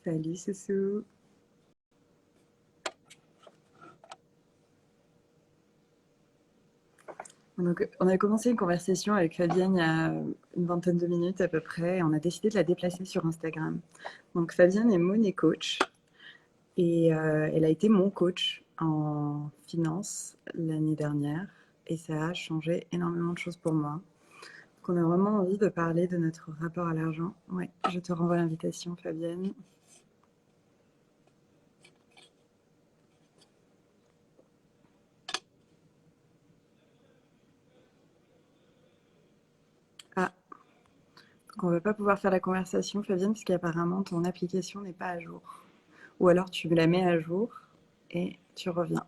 Salut Soussou. Donc, on a commencé une conversation avec Fabienne il y a une vingtaine de minutes à peu près et on a décidé de la déplacer sur Instagram. Donc Fabienne est money coach et elle a été mon coach en finance l'année dernière et ça a changé énormément de choses pour moi. Donc on a vraiment envie de parler de notre rapport à l'argent. Ouais, je te renvoie l'invitation Fabienne. Ah, donc on va pas pouvoir faire la conversation Fabienne parce qu'apparemment ton application n'est pas à jour. Ou alors tu la mets à jour et tu reviens.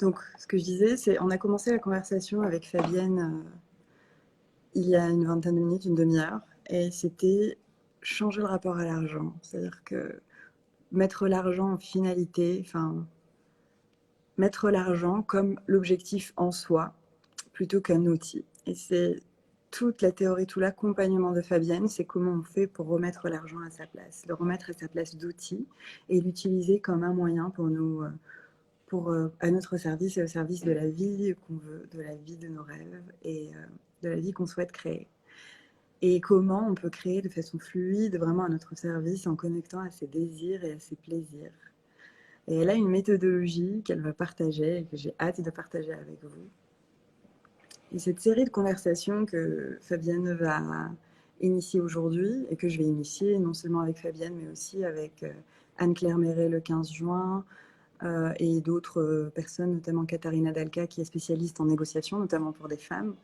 Donc, ce que je disais, c'est on a commencé la conversation avec Fabienne il y a une vingtaine de minutes, une demi-heure, et c'était changer le rapport à l'argent. C'est-à-dire que mettre l'argent en finalité, enfin, mettre l'argent comme l'objectif en soi, plutôt qu'un outil. Et c'est toute la théorie, tout l'accompagnement de Fabienne, c'est comment on fait pour remettre l'argent à sa place, le remettre à sa place d'outil et l'utiliser comme un moyen pour nous, à notre service et au service de la vie qu'on veut, de la vie de nos rêves et de la vie qu'on souhaite créer. Et comment on peut créer de façon fluide, vraiment à notre service, en connectant à ses désirs et à ses plaisirs. Et elle a une méthodologie qu'elle va partager et que j'ai hâte de partager avec vous. Et cette série de conversations que Fabienne va initier aujourd'hui et que je vais initier non seulement avec Fabienne mais aussi avec Anne-Claire Méret le 15 juin, et d'autres personnes, notamment Katharina Dalka, qui est spécialiste en négociation, notamment pour des femmes.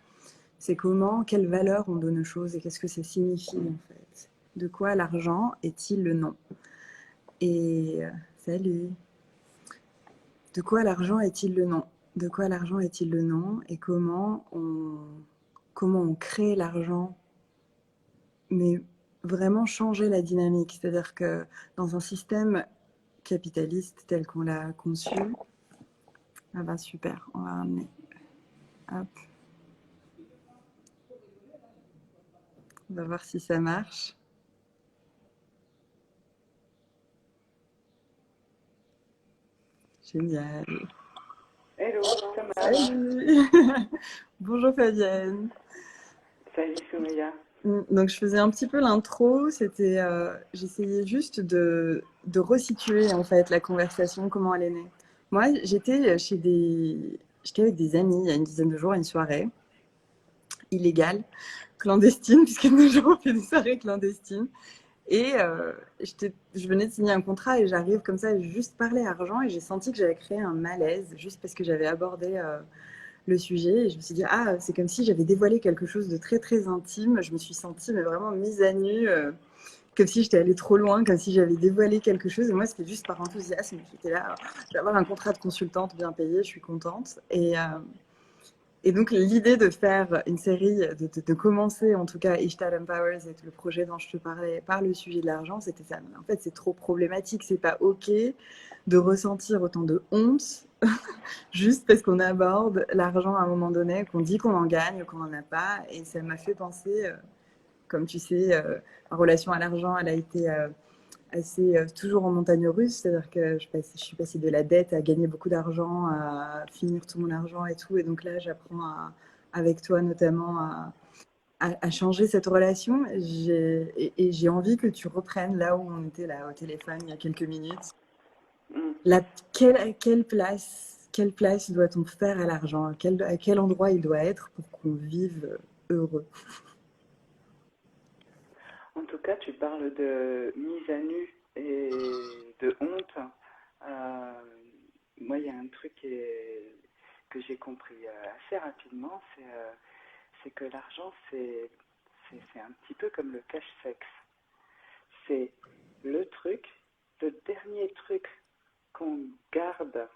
C'est comment, quelle valeur on donne aux choses et qu'est-ce que ça signifie en fait. De quoi l'argent est-il le nom? Et salut. De quoi l'argent est-il le nom? De quoi l'argent est-il le nom? Et comment on crée l'argent, mais vraiment changer la dynamique. C'est-à-dire que dans un système capitaliste tel qu'on l'a conçu, ah ben super, on va ramener. Hop. On va voir si ça marche. Génial. Hello, ça marche. Salut. Bonjour Fabienne. Salut Soumeya. Donc je faisais un petit peu l'intro, j'essayais juste de resituer en fait la conversation, comment elle est née. Moi, j'étais avec des amis il y a une dizaine de jours à une soirée illégale, clandestine, puisque nos gens ont fait des soirées clandestines. Et je venais de signer un contrat et j'arrive comme ça, j'ai juste parlé argent et j'ai senti que j'avais créé un malaise juste parce que j'avais abordé le sujet. Et je me suis dit, ah, c'est comme si j'avais dévoilé quelque chose de très très intime. Je me suis sentie mais vraiment mise à nu, comme si j'étais allée trop loin, comme si j'avais dévoilé quelque chose. Et moi, c'était juste par enthousiasme. J'étais là, je vais avoir un contrat de consultante bien payé, je suis contente. Et donc, l'idée de faire une série, de commencer en tout cas Ishtar Empowers et le projet dont je te parlais par le sujet de l'argent, c'était ça. Mais en fait, c'est trop problématique. C'est pas OK de ressentir autant de honte juste parce qu'on aborde l'argent à un moment donné, qu'on dit qu'on en gagne, qu'on n'en a pas. Et ça m'a fait penser, comme tu sais, ma relation à l'argent, elle a été assez toujours en montagne russe, c'est-à-dire que je suis passée de la dette à gagner beaucoup d'argent, à finir tout mon argent et tout. Et donc là, avec toi notamment à changer cette relation. Et j'ai envie que tu reprennes là où on était là au téléphone il y a quelques minutes. Mm. La, quelle place doit-on faire à l'argent? À quel endroit il doit être pour qu'on vive heureux? En tout cas, tu parles de mise à nu et de honte. Euh, Moi, il y a un truc que j'ai compris assez rapidement, c'est que l'argent, c'est un petit peu comme le cache-sexe. C'est le truc, le dernier truc qu'on garde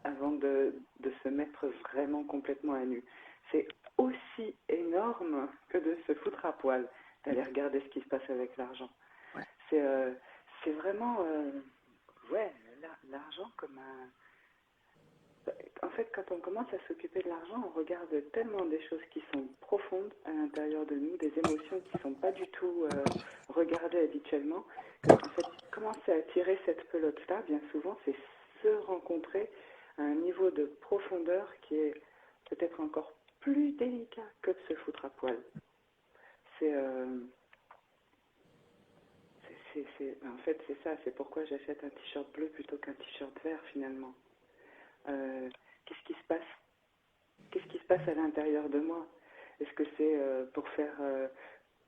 avant de se mettre vraiment complètement à nu. C'est aussi énorme que de se foutre à poil, d'aller regarder ce qui se passe avec l'argent. Ouais. C'est c'est vraiment, ouais, l'argent comme un... fait, quand on commence à s'occuper de l'argent, on regarde tellement des choses qui sont profondes à l'intérieur de nous, des émotions qui ne sont pas du tout regardées habituellement, que, en fait, commencer à tirer cette pelote-là, bien souvent, c'est se rencontrer à un niveau de profondeur qui est peut-être encore plus délicat que de se foutre à poil. C'est, en fait, c'est ça, c'est pourquoi j'achète un t-shirt bleu plutôt qu'un t-shirt vert, finalement. Euh, Qu'est-ce qui se passe? Qu'est-ce qui se passe à l'intérieur de moi? Est-ce que c'est pour faire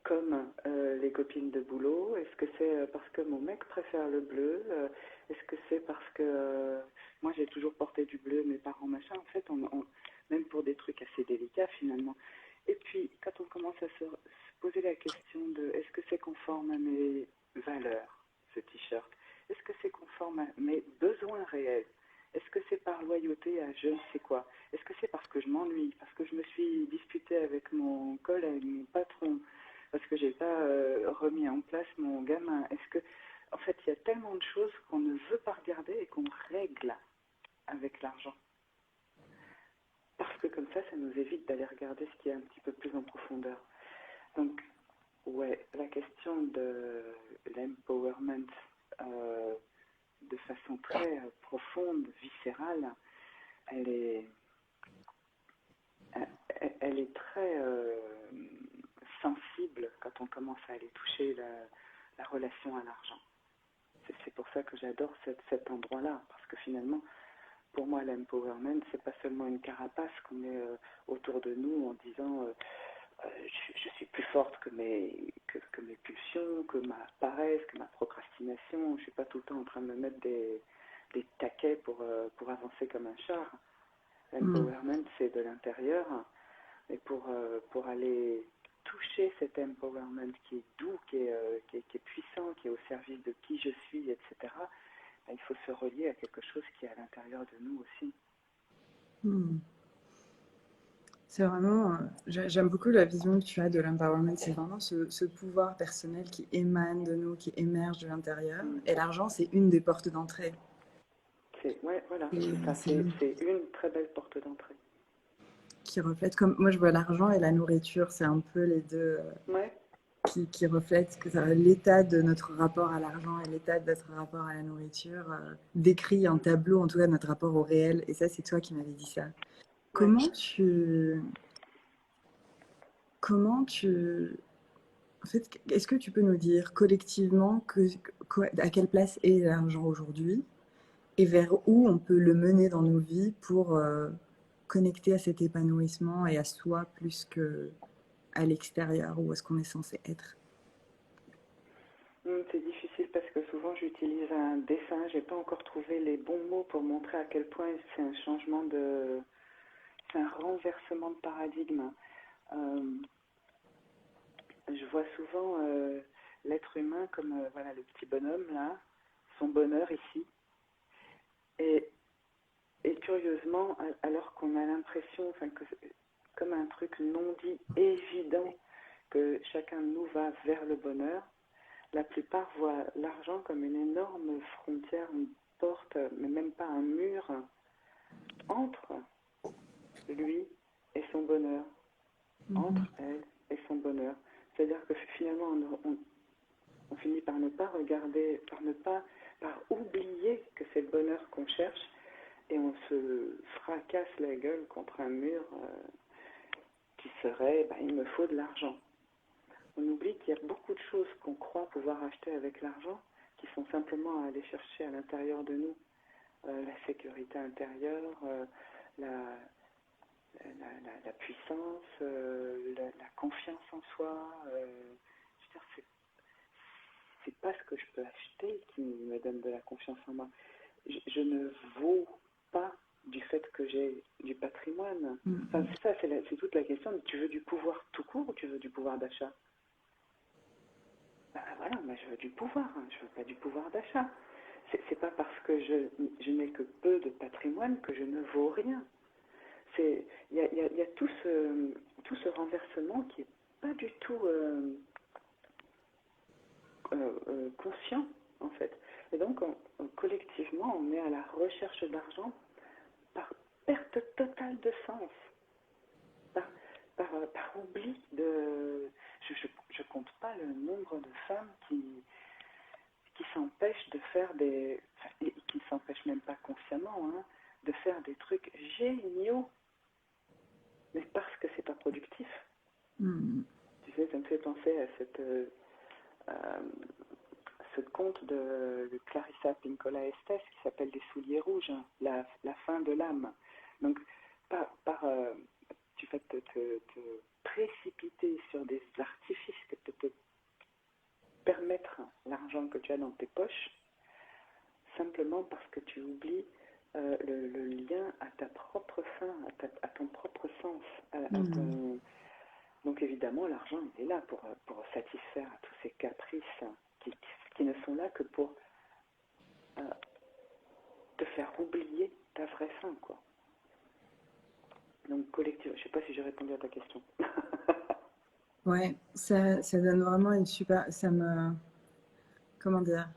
comme les copines de boulot? Est-ce que c'est parce que mon mec préfère le bleu? Est-ce que c'est parce que moi j'ai toujours porté du bleu, mes parents machin? En fait, même pour des trucs assez délicats finalement. Et puis, quand on commence à se poser la question de est-ce que c'est conforme à mes valeurs, ce t-shirt? Est-ce que c'est conforme à mes besoins réels? Est-ce que c'est par loyauté à je ne sais quoi? Est-ce que c'est parce que je m'ennuie, parce que je me suis disputée avec mon collègue, mon patron, parce que j'ai pas remis en place mon gamin? Est-ce que, en fait, il y a tellement de choses qu'on ne veut pas regarder et qu'on règle avec l'argent. Parce que comme ça nous évite d'aller regarder ce qui est un petit peu plus en profondeur. Donc, ouais, la question de l'empowerment de façon très profonde, viscérale, elle est, elle est très sensible quand on commence à aller toucher la relation à l'argent. C'est pour ça que j'adore cet endroit-là, parce que finalement, pour moi, l'empowerment, c'est pas seulement une carapace qu'on met autour de nous en disant je suis plus forte que mes pulsions, que ma paresse, que ma procrastination. Je suis pas tout le temps en train de me mettre des taquets pour avancer comme un char. L'empowerment, c'est de l'intérieur. Et pour aller toucher cet empowerment qui est doux, qui est puissant, qui est au service de qui je suis, etc., il faut se relier à quelque chose qui est à l'intérieur de nous aussi. C'est vraiment, j'aime beaucoup la vision que tu as de l'empowerment. C'est vraiment ce pouvoir personnel qui émane de nous, qui émerge de l'intérieur. Et l'argent, c'est une des portes d'entrée. Ouais, voilà, c'est une très belle porte d'entrée. Qui reflète, comme moi je vois l'argent et la nourriture, c'est un peu les deux ouais. qui reflètent l'état de notre rapport à l'argent et l'état de notre rapport à la nourriture, décrit en tableau, en tout cas notre rapport au réel. Et ça, c'est toi qui m'avais dit ça. Comment tu... En fait, est-ce que tu peux nous dire collectivement à quelle place est l'argent aujourd'hui et vers où on peut le mener dans nos vies pour connecter à cet épanouissement et à soi plus qu'à l'extérieur où est-ce qu'on est censé être? C'est difficile parce que souvent j'utilise un dessin, j'ai pas encore trouvé les bons mots pour montrer à quel point c'est un changement c'est un renversement de paradigme. Je vois souvent l'être humain comme voilà, le petit bonhomme là, son bonheur ici. Et curieusement, alors qu'on a l'impression, que comme un truc non dit évident, que chacun de nous va vers le bonheur, la plupart voient l'argent comme une énorme frontière, une porte, mais même pas un mur, entre lui et son bonheur, entre elle et son bonheur. C'est-à-dire que finalement, on finit par ne pas regarder, par oublier que c'est le bonheur qu'on cherche, et on se fracasse la gueule contre un mur qui serait, il me faut de l'argent. On oublie qu'il y a beaucoup de choses qu'on croit pouvoir acheter avec l'argent qui sont simplement à aller chercher à l'intérieur de nous. La sécurité intérieure, la puissance, la confiance en soi. Je veux dire, c'est pas ce que je peux acheter qui me donne de la confiance en moi. Je ne vaux pas du fait que j'ai du patrimoine. Enfin, c'est ça, c'est toute la question. Tu veux du pouvoir tout court ou tu veux du pouvoir d'achat? Voilà, moi je veux du pouvoir, je veux pas du pouvoir d'achat. C'est pas parce que je n'ai que peu de patrimoine que je ne vaux rien. Il y a tout ce renversement qui est pas du tout conscient en fait. Et donc collectivement on est à la recherche d'argent par perte sens, par, par oubli de... Je compte pas le nombre de femmes qui s'empêchent de faire des... Enfin, et qui ne s'empêchent même pas consciemment, hein, de faire des trucs géniaux, mais parce que c'est pas productif. Tu sais, ça me fait penser à ce conte de Clarissa Pinkola Estés qui s'appelle Des souliers rouges, hein, la fin de l'âme. Donc, tu vas te précipiter sur des artifices que te permettre l'argent que tu as dans tes poches, simplement parce que tu oublies le lien à ta propre fin, à ton propre sens, Donc évidemment, l'argent, il est là pour satisfaire à tous ces caprices qui ne sont là que pour te faire oublier ta vraie fin, quoi. Donc collectif, je sais pas si j'ai répondu à ta question. Ouais, ça donne vraiment une super... Comment dire?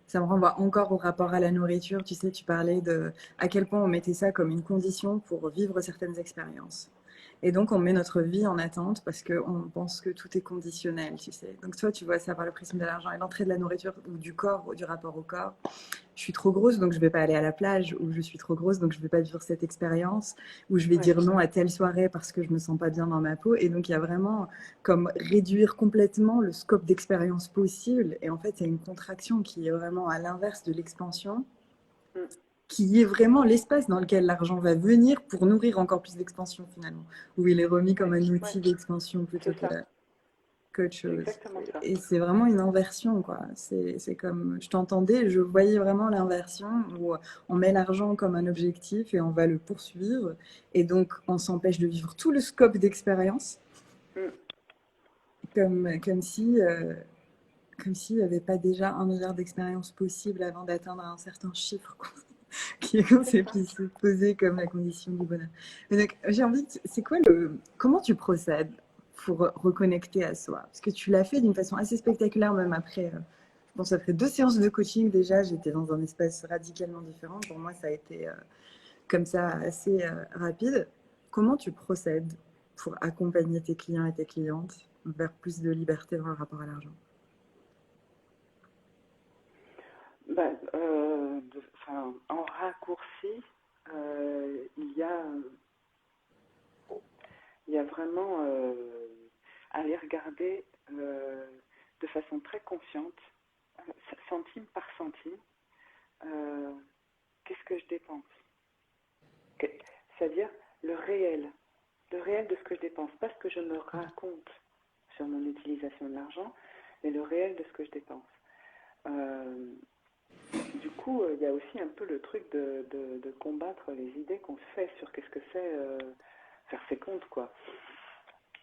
Ça me renvoie encore au rapport à la nourriture. Tu sais, tu parlais de à quel point on mettait ça comme une condition pour vivre certaines expériences. Et donc, on met notre vie en attente parce qu'on pense que tout est conditionnel, tu sais. Donc, toi, tu vois ça par le prisme de l'argent et l'entrée de la nourriture ou du corps, ou du rapport au corps. Je suis trop grosse, donc je vais pas aller à la plage, ou je suis trop grosse, donc je vais pas vivre cette expérience, ou je vais dire non à telle soirée parce que je me sens pas bien dans ma peau. Et donc, il y a vraiment comme réduire complètement le scope d'expérience possible. Et en fait, il y a une contraction qui est vraiment à l'inverse de l'expansion, qui est vraiment l'espace dans lequel l'argent va venir pour nourrir encore plus d'expansion finalement, où il est remis comme un outil d'expansion plutôt qu'autre chose. Exactement ça. Et c'est vraiment une inversion, quoi. C'est comme, je t'entendais, je voyais vraiment l'inversion où on met l'argent comme un objectif et on va le poursuivre. Et donc, on s'empêche de vivre tout le scope d'expérience, comme si... comme s'il n'y avait pas déjà 1 milliard d'expériences possibles avant d'atteindre un certain chiffre, quoi, qui est censé se poser comme la condition du bonheur. Mais donc, j'ai envie de... C'est quoi comment tu procèdes pour reconnecter à soi? Parce que tu l'as fait d'une façon assez spectaculaire, même après, je pense après 2 séances de coaching déjà, j'étais dans un espace radicalement différent. Pour moi, ça a été comme ça assez rapide. Comment tu procèdes pour accompagner tes clients et tes clientes vers plus de liberté dans le rapport à l'argent? Ben, en raccourci, il y a vraiment aller regarder de façon très consciente, centime par centime, qu'est-ce que je dépense. C'est-à-dire le réel de ce que je dépense, pas ce que je me raconte sur mon utilisation de l'argent, mais le réel de ce que je dépense. Du coup, il y a aussi un peu le truc de combattre les idées qu'on se fait sur qu'est-ce que c'est faire ses comptes, quoi.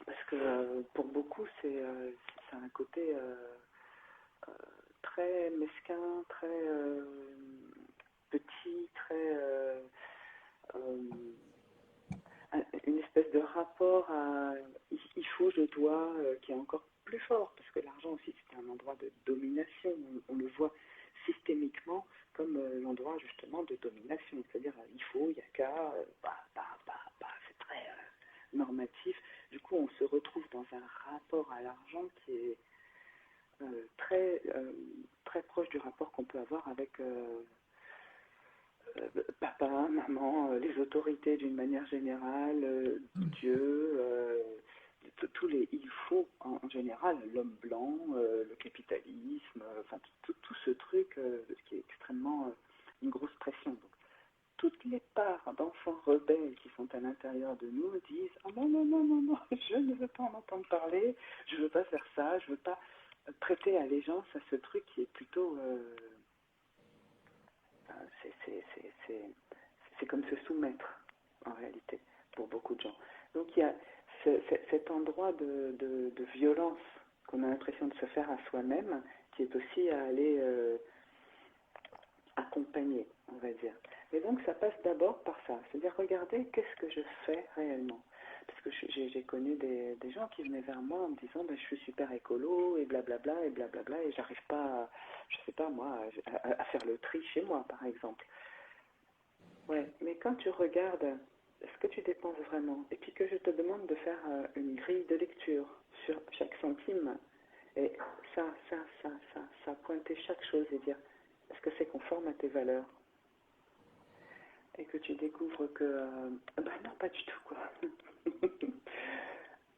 Parce que pour beaucoup, c'est un côté très mesquin, très petit, très... une espèce de rapport à il faut, je dois, qui est encore plus fort, parce que l'argent aussi, c'est un endroit de domination. On le voit systémiquement comme l'endroit justement de domination, c'est-à-dire il faut, il n'y a qu'à, c'est très normatif. Du coup, on se retrouve dans un rapport à l'argent qui est très proche du rapport qu'on peut avoir avec papa, maman, les autorités d'une manière générale, Dieu, tous les il faut en général, l'homme blanc, le capitalisme, enfin tout ce truc qui est extrêmement une grosse pression. Donc, toutes les parts d'enfants rebelles qui sont à l'intérieur de nous disent « Oh non, non, non, non, non, je ne veux pas en entendre parler, je ne veux pas faire ça, je ne veux pas prêter allégeance à ce truc qui est plutôt... c'est comme se soumettre, en réalité, pour beaucoup de gens. Donc il y a cet endroit de violence qu'on a l'impression de se faire à soi-même, qui est aussi à aller accompagner, on va dire. Et donc ça passe d'abord par ça, c'est-à-dire regarder qu'est-ce que je fais réellement. Parce que j'ai connu des gens qui venaient vers moi en me disant je suis super écolo et blablabla et j'arrive pas, je sais pas moi, à faire le tri chez moi par exemple. Ouais, mais quand tu regardes est-ce que tu dépenses vraiment? Et puis que je te demande de faire une grille de lecture sur chaque centime. Et ça, pointer chaque chose et dire, est-ce que c'est conforme à tes valeurs? Et que tu découvres que, bah non, pas du tout, quoi.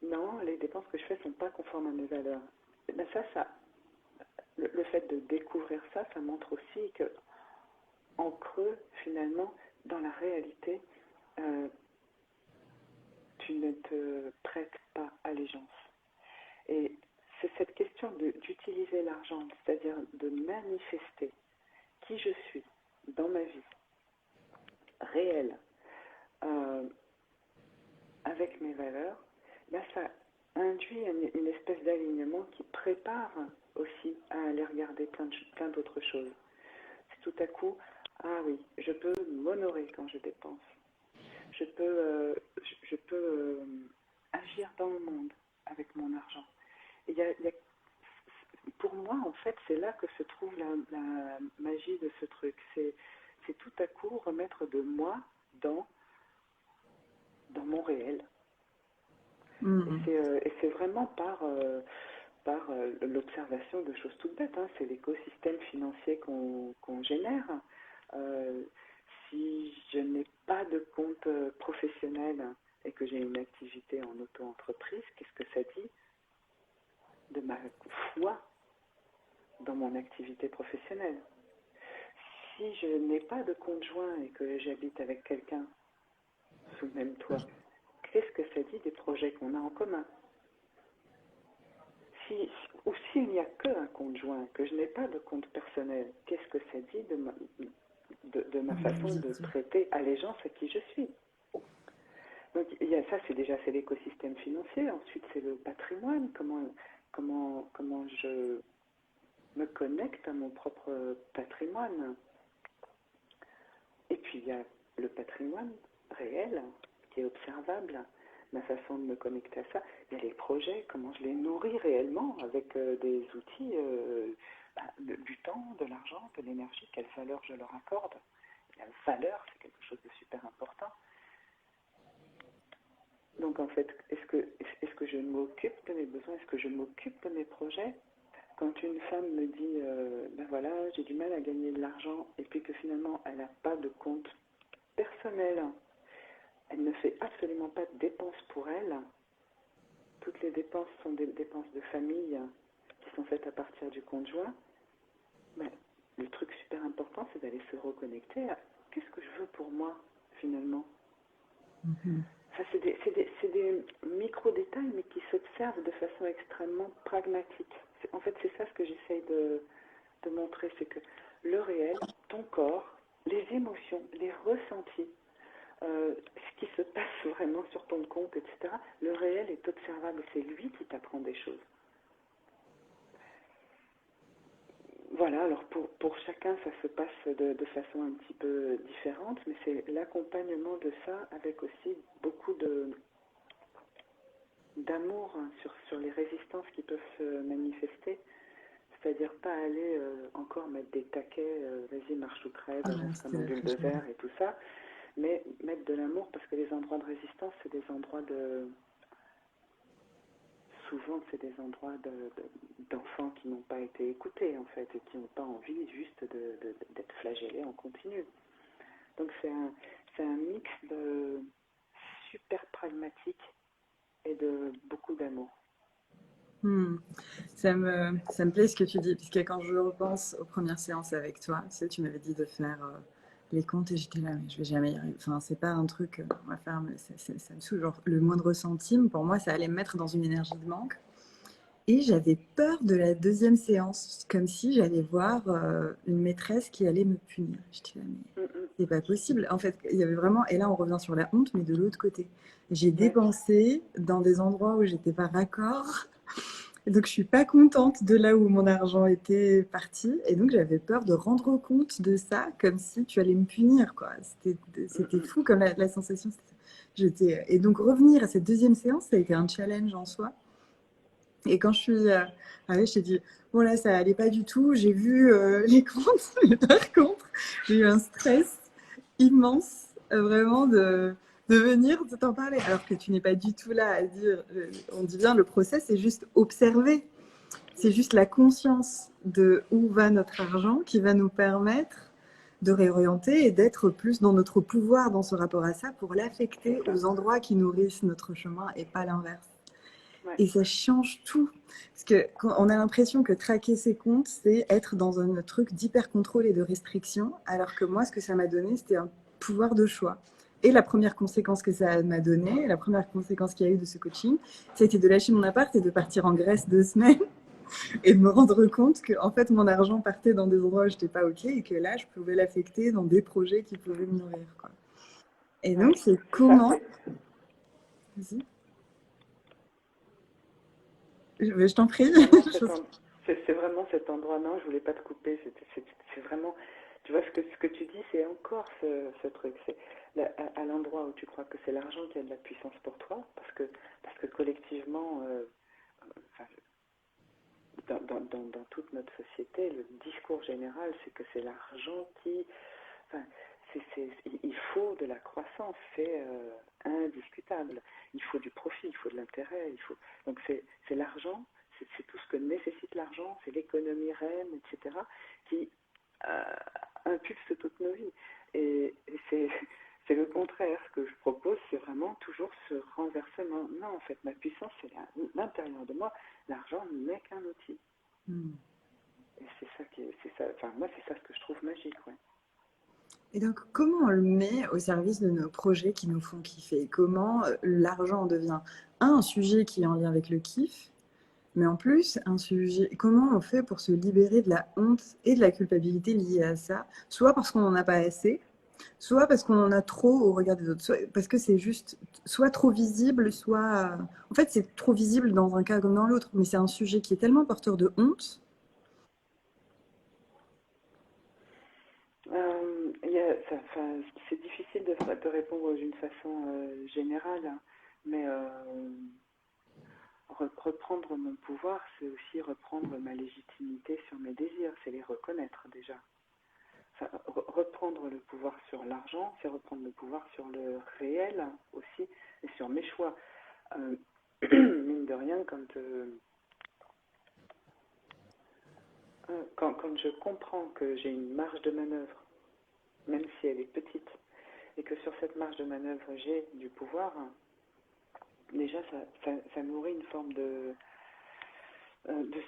Non, les dépenses que je fais ne sont pas conformes à mes valeurs. Et ben le fait de découvrir ça, ça montre aussi que, en creux, finalement, dans la réalité, euh, tu ne te prêtes pas allégeance. Et c'est cette question d'utiliser l'argent, c'est-à-dire de manifester qui je suis dans ma vie réelle, euh, avec mes valeurs, ben ça induit une espèce d'alignement qui prépare aussi à aller regarder plein d'autres choses. C'est tout à coup, ah oui, je peux m'honorer quand je dépense. Je peux agir dans le monde avec mon argent. Et pour moi, en fait, c'est là que se trouve la magie de ce truc. C'est tout à coup remettre de moi dans mon réel. Et c'est vraiment par l'observation de choses toutes bêtes. Hein. C'est l'écosystème financier qu'on génère. Si je n'ai pas de compte professionnel et que j'ai une activité en auto-entreprise, qu'est-ce que ça dit de ma foi dans mon activité professionnelle? Si je n'ai pas de conjoint et que j'habite avec quelqu'un sous le même toit, qu'est-ce que ça dit des projets qu'on a en commun? Ou s'il n'y a qu'un conjoint, que je n'ai pas de compte personnel, qu'est-ce que ça dit de ma façon de prêter allégeance à qui je suis? Donc il y a ça, c'est l'écosystème financier. Ensuite, c'est le patrimoine. Comment je me connecte à mon propre patrimoine. Et puis il y a le patrimoine réel qui est observable, ma façon de me connecter à ça. Il y a les projets, comment je les nourris réellement avec des outils, du temps, de l'argent, de l'énergie, quelle valeur je leur accorde. La valeur, c'est quelque chose de super important. Donc en fait, est-ce que je m'occupe de mes besoins? Est-ce que je m'occupe de mes projets? Quand une femme me dit, ben voilà, j'ai du mal à gagner de l'argent, et puis que finalement elle n'a pas de compte personnel, elle ne fait absolument pas de dépenses pour elle, toutes les dépenses sont des dépenses de famille qui sont faites à partir du conjoint, ben, le truc super important, c'est d'aller se reconnecter à qu'est-ce que je veux pour moi, finalement. Ça, c'est des micro-détails, mais qui s'observent de façon extrêmement pragmatique. En fait, c'est ça ce que j'essaye de montrer, c'est que le réel, ton corps, les émotions, les ressentis, ce qui se passe vraiment sur ton compte, etc., le réel est observable, c'est lui qui t'apprend des choses. Voilà, alors pour chacun, ça se passe de façon un petit peu différente, mais c'est l'accompagnement de ça avec aussi beaucoup d'amour sur les résistances qui peuvent se manifester. C'est-à-dire pas aller encore mettre des taquets, vas-y, marche ou crève, avance comme un bulldozer et tout ça, mais mettre de l'amour parce que les endroits de résistance, c'est des endroits souvent, c'est des endroits d'enfants qui n'ont pas été écoutés, en fait, et qui n'ont pas envie juste d'être flagellés en continu. Donc, c'est un mix de super pragmatique et de beaucoup d'amour. Ça me plaît ce que tu dis, puisque quand je repense aux premières séances avec toi, tu sais, tu m'avais dit de faire les comptes et j'étais là, mais je vais jamais y arriver. Enfin, c'est pas un truc, on va faire, mais ça me saoule. Genre, le moindre centime, pour moi, ça allait me mettre dans une énergie de manque. Et j'avais peur de la deuxième séance, comme si j'allais voir une maîtresse qui allait me punir. J'étais là, mais c'est pas possible. En fait, il y avait vraiment, et là on revient sur la honte, mais de l'autre côté. J'ai dépensé dans des endroits où j'étais pas raccord. Et donc je suis pas contente de là où mon argent était parti. Et donc j'avais peur de rendre compte de ça, comme si tu allais me punir, quoi. C'était fou comme la sensation. Et donc revenir à cette deuxième séance, ça a été un challenge en soi. Et quand je suis arrivée, je t'ai dit, bon là, ça allait pas du tout. J'ai vu les comptes, mais par contre, j'ai eu un stress immense, vraiment de venir de t'en parler, alors que tu n'es pas du tout là à dire, on dit bien le process, c'est juste observer. C'est juste la conscience de où va notre argent qui va nous permettre de réorienter et d'être plus dans notre pouvoir dans ce rapport à ça pour l'affecter aux endroits qui nourrissent notre chemin et pas l'inverse. Ouais. Et ça change tout. Parce qu'on a l'impression que traquer ses comptes, c'est être dans un truc d'hyper-contrôle et de restriction, alors que moi, ce que ça m'a donné, c'était un pouvoir de choix. Et la première conséquence que ça m'a donné, la première conséquence qu'il y a eu de ce coaching, ça a été de lâcher mon appart et de partir en Grèce 2 semaines et de me rendre compte que en fait, mon argent partait dans des endroits où je n'étais pas OK et que là, je pouvais l'affecter dans des projets qui pouvaient me nourrir. Quoi. Et Ouais. donc, c'est C'est ça, comment... Vas-y. Je t'en prie. c'est vraiment cet endroit. Non, je voulais pas te couper. C'est vraiment, tu vois, ce que tu dis, c'est encore ce truc. C'est à l'endroit où tu crois que c'est l'argent qui a de la puissance pour toi, parce que collectivement, enfin, dans toute notre société, le discours général, c'est que c'est l'argent qui, enfin, il faut de la croissance, c'est indiscutable. Il faut du profit, il faut de l'intérêt, donc c'est l'argent, c'est tout ce que nécessite l'argent, c'est l'économie reine, etc., qui euh, impulse toutes nos vies. Et c'est le contraire. Ce que je propose, c'est vraiment toujours ce renversement. Non, en fait, ma puissance, c'est l'intérieur de moi. L'argent n'est qu'un outil. Et c'est ça enfin, moi, c'est ça ce que je trouve magique, ouais. Et donc, comment on le met au service de nos projets qui nous font kiffer? Comment l'argent devient un sujet qui est en lien avec le kiff, mais en plus, un sujet, comment on fait pour se libérer de la honte et de la culpabilité liée à ça, soit parce qu'on n'en a pas assez, soit parce qu'on en a trop au regard des autres, soit parce que c'est juste soit trop visible, soit... En fait, c'est trop visible dans un cas comme dans l'autre, mais c'est un sujet qui est tellement porteur de honte. C'est difficile de répondre d'une façon générale, hein, mais reprendre mon pouvoir, c'est aussi reprendre ma légitimité sur mes désirs, c'est les reconnaître déjà. Enfin, reprendre le pouvoir sur l'argent, c'est reprendre le pouvoir sur le réel aussi et sur mes choix. Mine de rien, quand je comprends que j'ai une marge de manœuvre, même si elle est petite, et que sur cette marge de manœuvre j'ai du pouvoir, déjà ça nourrit une forme de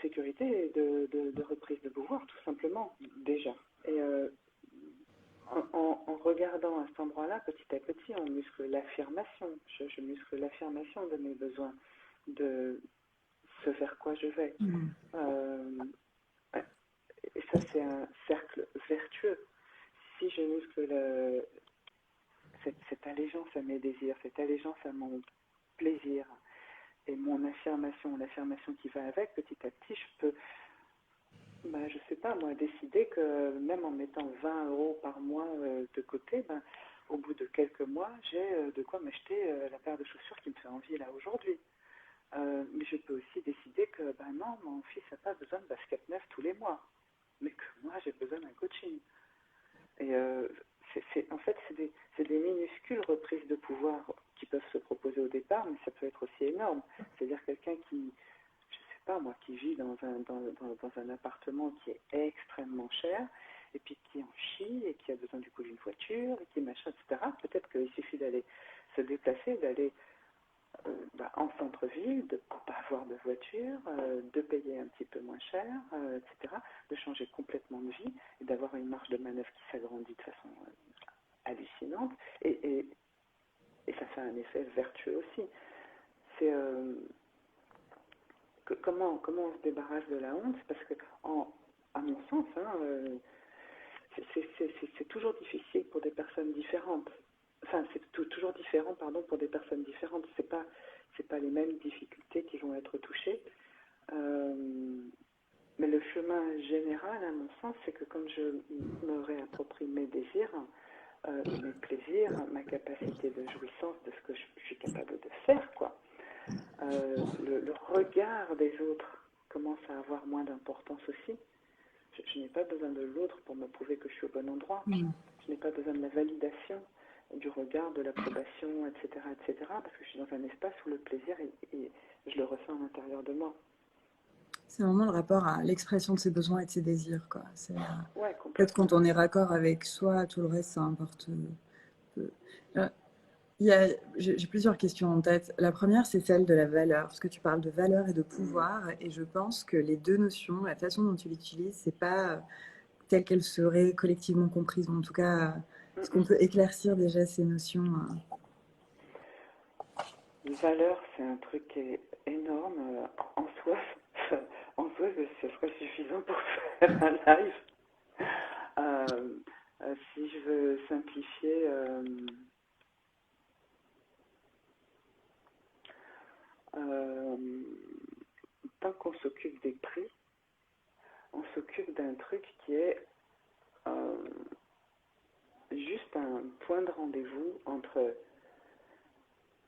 sécurité et de reprise de pouvoir, tout simplement, déjà. Et en regardant à cet endroit-là, petit à petit, on muscle l'affirmation. Je muscle l'affirmation de mes besoins, de ce vers quoi je vais. Et ça, c'est un cercle vertueux. Si je muscle cette allégeance à mes désirs, cette allégeance à mon plaisir, et mon affirmation, l'affirmation qui va avec, petit à petit, je peux, je sais pas, moi, décider que même en mettant 20 euros par mois de côté, au bout de quelques mois, j'ai de quoi m'acheter la paire de chaussures qui me fait envie là aujourd'hui. Mais je peux aussi décider que, non, mon fils n'a pas besoin de basket neuf tous les mois, mais que moi, j'ai besoin d'un coaching. Et en fait, c'est des minuscules reprises de pouvoir qui peuvent se proposer au départ, mais ça peut être aussi énorme. C'est-à-dire quelqu'un qui, je sais pas moi, qui vit dans un appartement qui est extrêmement cher, et puis qui en chie, et qui a besoin du coup d'une voiture, et qui machin, etc. Peut-être qu'il suffit d'aller se déplacer, d'aller en centre-ville, de ne pas avoir de voiture, de payer un petit peu moins cher, etc., de changer complètement de vie et d'avoir une marge de manœuvre qui s'agrandit de façon hallucinante. Et ça fait un effet vertueux aussi. C'est comment on se débarrasse de la honte, parce que, à mon sens, c'est toujours difficile pour des personnes différentes. Enfin, c'est toujours différent, pardon, pour des personnes différentes. C'est pas les mêmes difficultés qui vont être touchées. Mais le chemin général, à mon sens, c'est que quand je me réapproprie mes désirs, mes plaisirs, ma capacité de jouissance de ce que je suis capable de faire, quoi, le regard des autres commence à avoir moins d'importance aussi. Je n'ai pas besoin de l'autre pour me prouver que je suis au bon endroit. Je n'ai pas besoin de la validation du regard, de l'approbation, etc., parce que je suis dans un espace où le plaisir, et je le ressens à l'intérieur de moi. C'est vraiment le rapport à l'expression de ses besoins et de ses désirs, quoi. Ouais, Peut-être complètement. quand on est raccord avec soi, tout le reste, ça importe peu. Euh, j'ai plusieurs questions en tête. La première, c'est celle de la valeur, parce que tu parles de valeur et de pouvoir, et je pense que les deux notions, la façon dont tu l'utilises, c'est pas telle qu'elle serait collectivement comprise. En tout cas, est-ce qu'on peut éclaircir déjà ces notions Valeur, c'est un truc qui est énorme en soi. En soi, ce serait suffisant pour faire un live. Si je veux simplifier, tant qu'on s'occupe des prix, on s'occupe d'un truc qui est juste un point de rendez-vous entre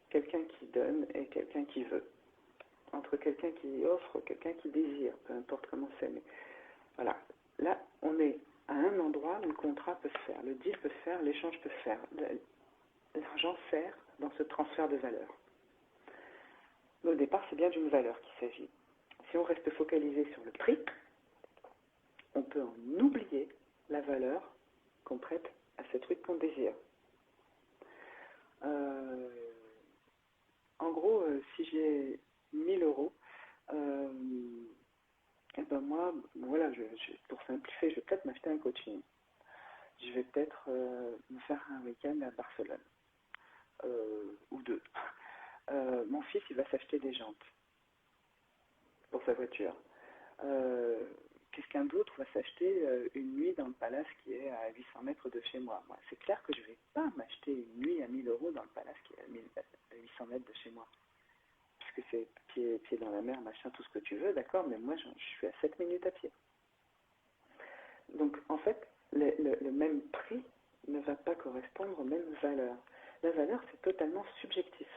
quelqu'un qui donne et quelqu'un qui veut. Entre quelqu'un qui offre, quelqu'un qui désire, peu importe comment c'est. Mais voilà, là, on est à un endroit où le contrat peut se faire, le deal peut se faire, l'échange peut se faire. L'argent sert dans ce transfert de valeur. Mais au départ, c'est bien d'une valeur qu'il s'agit. Si on reste focalisé sur le prix, on peut en oublier la valeur qu'on prête à ce truc qu'on désire. En gros, si j'ai 1000 euros, et ben moi, voilà, pour simplifier, je vais peut-être m'acheter un coaching. Je vais peut-être me faire un week-end à Barcelone, ou deux. Mon fils, il va s'acheter des jantes pour sa voiture. Quelqu'un d'autre va s'acheter une nuit dans le palace qui est à 800 mètres de chez moi. Moi, c'est clair que je ne vais pas m'acheter une nuit à 1000 euros dans le palace qui est à 800 mètres de chez moi. Puisque c'est pied dans la mer, machin, tout ce que tu veux, d'accord, mais moi, je suis à 7 minutes à pied. Donc, en fait, le même prix ne va pas correspondre aux mêmes valeurs. La valeur, c'est totalement subjectif.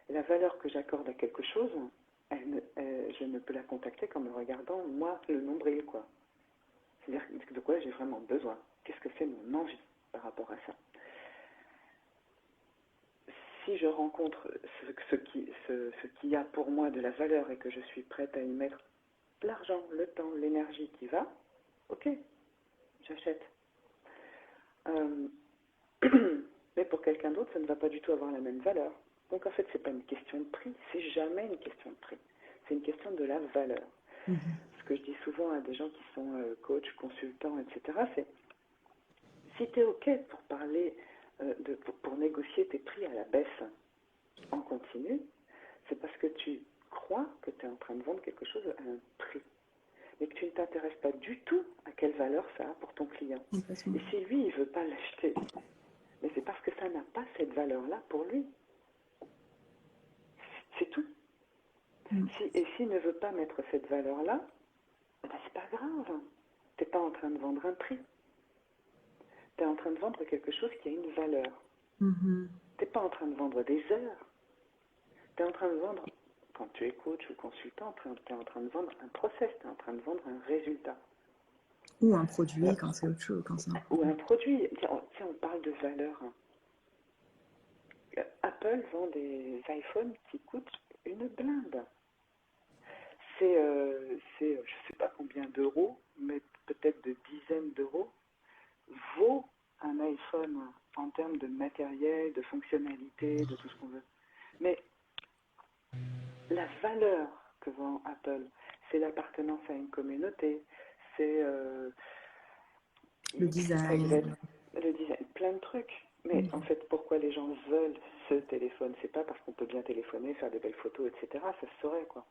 La valeur que j'accorde à quelque chose, je ne peux la contacter qu'en me regardant, moi, le nombril, quoi. C'est-à-dire de quoi j'ai vraiment besoin. Qu'est-ce que c'est mon envie par rapport à ça? Si je rencontre ce qui a pour moi de la valeur et que je suis prête à y mettre l'argent, le temps, l'énergie qui va, ok, j'achète. Mais pour quelqu'un d'autre, ça ne va pas du tout avoir la même valeur. Donc en fait, c'est pas une question de prix, c'est jamais une question de prix. C'est une question de la valeur. Ce que je dis souvent à des gens qui sont coachs, consultants, etc., c'est si tu es OK pour parler, pour négocier tes prix à la baisse en continu, c'est parce que tu crois que tu es en train de vendre quelque chose à un prix, mais que tu ne t'intéresses pas du tout à quelle valeur ça a pour ton client. Et si lui, il ne veut pas l'acheter, mais c'est parce que ça n'a pas cette valeur-là pour lui. C'est tout. Et s'il ne veut pas mettre cette valeur-là, ben c'est pas grave. Tu n'es pas en train de vendre un prix. Tu es en train de vendre quelque chose qui a une valeur. Tu n'es pas en train de vendre des heures. Tu es en train de vendre, quand tu es coach ou consultant, tu es en train de vendre un process, tu es en train de vendre un résultat. Ou un produit quand c'est autre chose. Ou un produit. Tiens, on parle de valeur. Apple vend des iPhones qui coûtent une blinde. C'est, je ne sais pas combien d'euros, mais peut-être de dizaines d'euros, vaut un iPhone en termes de matériel, de fonctionnalité, de tout ce qu'on veut. Mais la valeur que vend Apple, c'est l'appartenance à une communauté, c'est le design. Le design, plein de trucs. Mais en fait, pourquoi les gens veulent ce téléphone? C'est pas parce qu'on peut bien téléphoner, faire des belles photos, etc. Ça se saurait, quoi.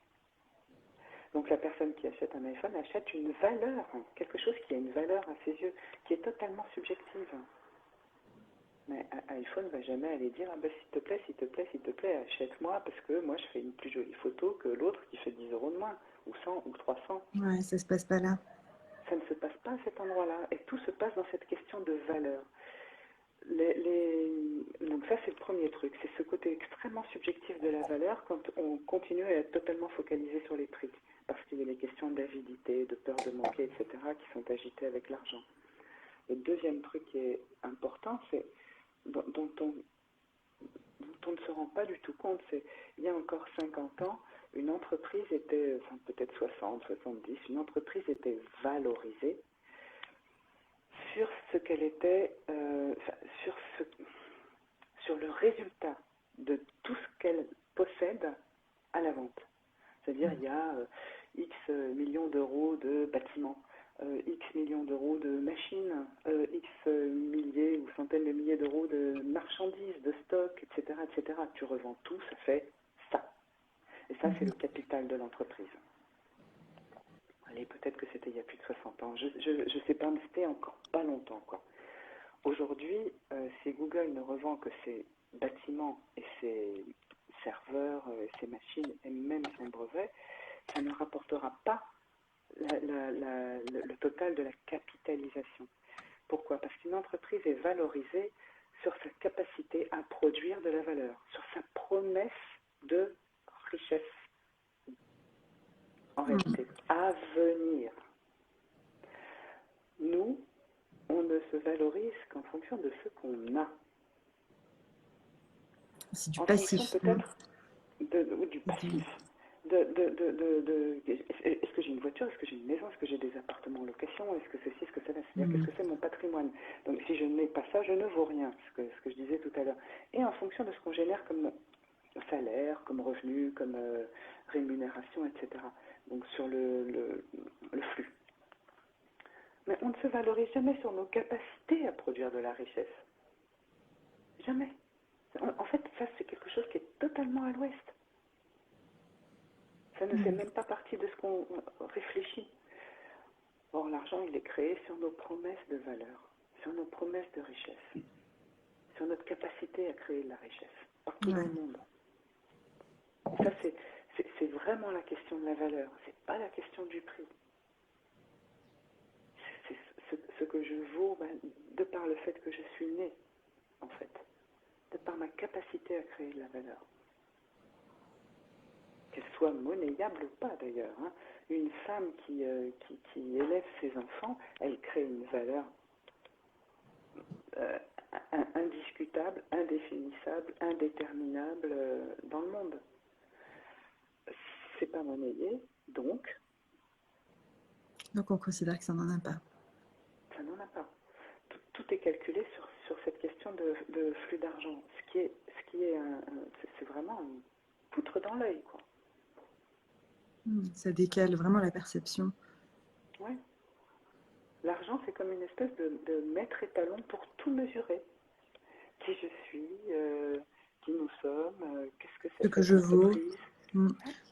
Donc la personne qui achète un iPhone achète une valeur, quelque chose qui a une valeur à ses yeux, qui est totalement subjective. Mais un iPhone ne va jamais aller dire, ah ben, s'il te plaît, achète-moi, parce que moi je fais une plus jolie photo que l'autre qui fait 10 euros de moins, ou 100, ou 300. Ouais, ça se passe pas là. Ça ne se passe pas à cet endroit-là, et tout se passe dans cette question de valeur. Donc ça c'est le premier truc, c'est ce côté extrêmement subjectif de la valeur quand on continue à être totalement focalisé sur les prix, parce qu'il y a les questions d'avidité, de peur de manquer, etc., qui sont agitées avec l'argent. Le deuxième truc qui est important, c'est dont on ne se rend pas du tout compte. Il y a encore 50 ans, une entreprise était, enfin peut-être 60, 70, une entreprise était valorisée sur ce qu'elle était, sur, sur le résultat de tout ce qu'elle possède à la vente. C'est-à-dire il y a X millions d'euros de bâtiments, X millions d'euros de machines, X milliers ou centaines de milliers d'euros de marchandises, de stocks, etc., etc. Tu revends tout, ça fait ça. Et ça, c'est le capital de l'entreprise. Allez, peut-être que c'était il y a plus de 60 ans. Je ne sais pas, mais c'était encore pas longtemps, quoi. Aujourd'hui, si Google ne revend que ses bâtiments et ses serveurs, ses machines et même son brevet, ça ne rapportera pas le total de la capitalisation. Pourquoi? Parce qu'une entreprise est valorisée sur sa capacité à produire de la valeur, sur sa promesse de richesse, en réalité, à venir. Nous, on ne se valorise qu'en fonction de ce qu'on a. C'est du En passif. fonction peut-être du passif. Est-ce que j'ai une voiture, est-ce que j'ai une maison, est-ce que j'ai des appartements en location, est-ce que ceci, est-ce que cela, c'est-à-dire qu'est-ce que c'est mon patrimoine. Donc si je n'ai pas ça, je ne vaux rien, ce que je disais tout à l'heure. Et en fonction de ce qu'on génère comme salaire, comme revenu, comme rémunération, etc. Donc sur le flux. Mais on ne se valorise jamais sur nos capacités à produire de la richesse. Jamais. En fait, ça c'est quelque chose qui est totalement à l'ouest. Ça ne fait même pas partie de ce qu'on réfléchit. Or, l'argent, il est créé sur nos promesses de valeur, sur nos promesses de richesse, sur notre capacité à créer de la richesse, partout dans le monde. Et ça, c'est vraiment la question de la valeur, c'est pas la question du prix. C'est ce que je vaux de par le fait que je suis né, en fait, de par ma capacité à créer de la valeur. Qu'elle soit monnayable ou pas d'ailleurs. Hein. Une femme qui élève ses enfants, elle crée une valeur indiscutable, indéfinissable, indéterminable dans le monde. C'est pas monnayé, donc on considère que ça n'en a pas. Ça n'en a pas. Tout est calculé sur cette question de flux d'argent. C'est vraiment une poutre dans l'œil, quoi. Ça décale vraiment la perception. Oui. L'argent, c'est comme une espèce de maître étalon pour tout mesurer. Qui je suis, qui nous sommes, qu'est-ce que c'est Ce que que cette je vaux, entreprise.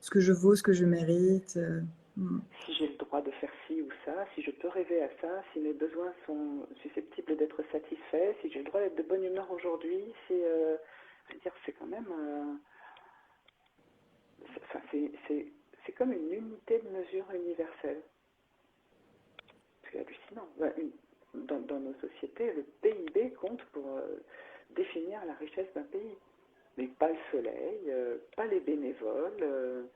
ce que je vaux, ce que je mérite. Si j'ai le droit de faire ci ou ça, si je peux rêver à ça, si mes besoins sont susceptibles d'être satisfaits, si j'ai le droit d'être de bonne humeur aujourd'hui, je veux dire, c'est quand même... c'est comme une unité de mesure universelle. C'est hallucinant. Dans nos sociétés, le PIB compte pour définir la richesse d'un pays. Mais pas le soleil, pas les bénévoles.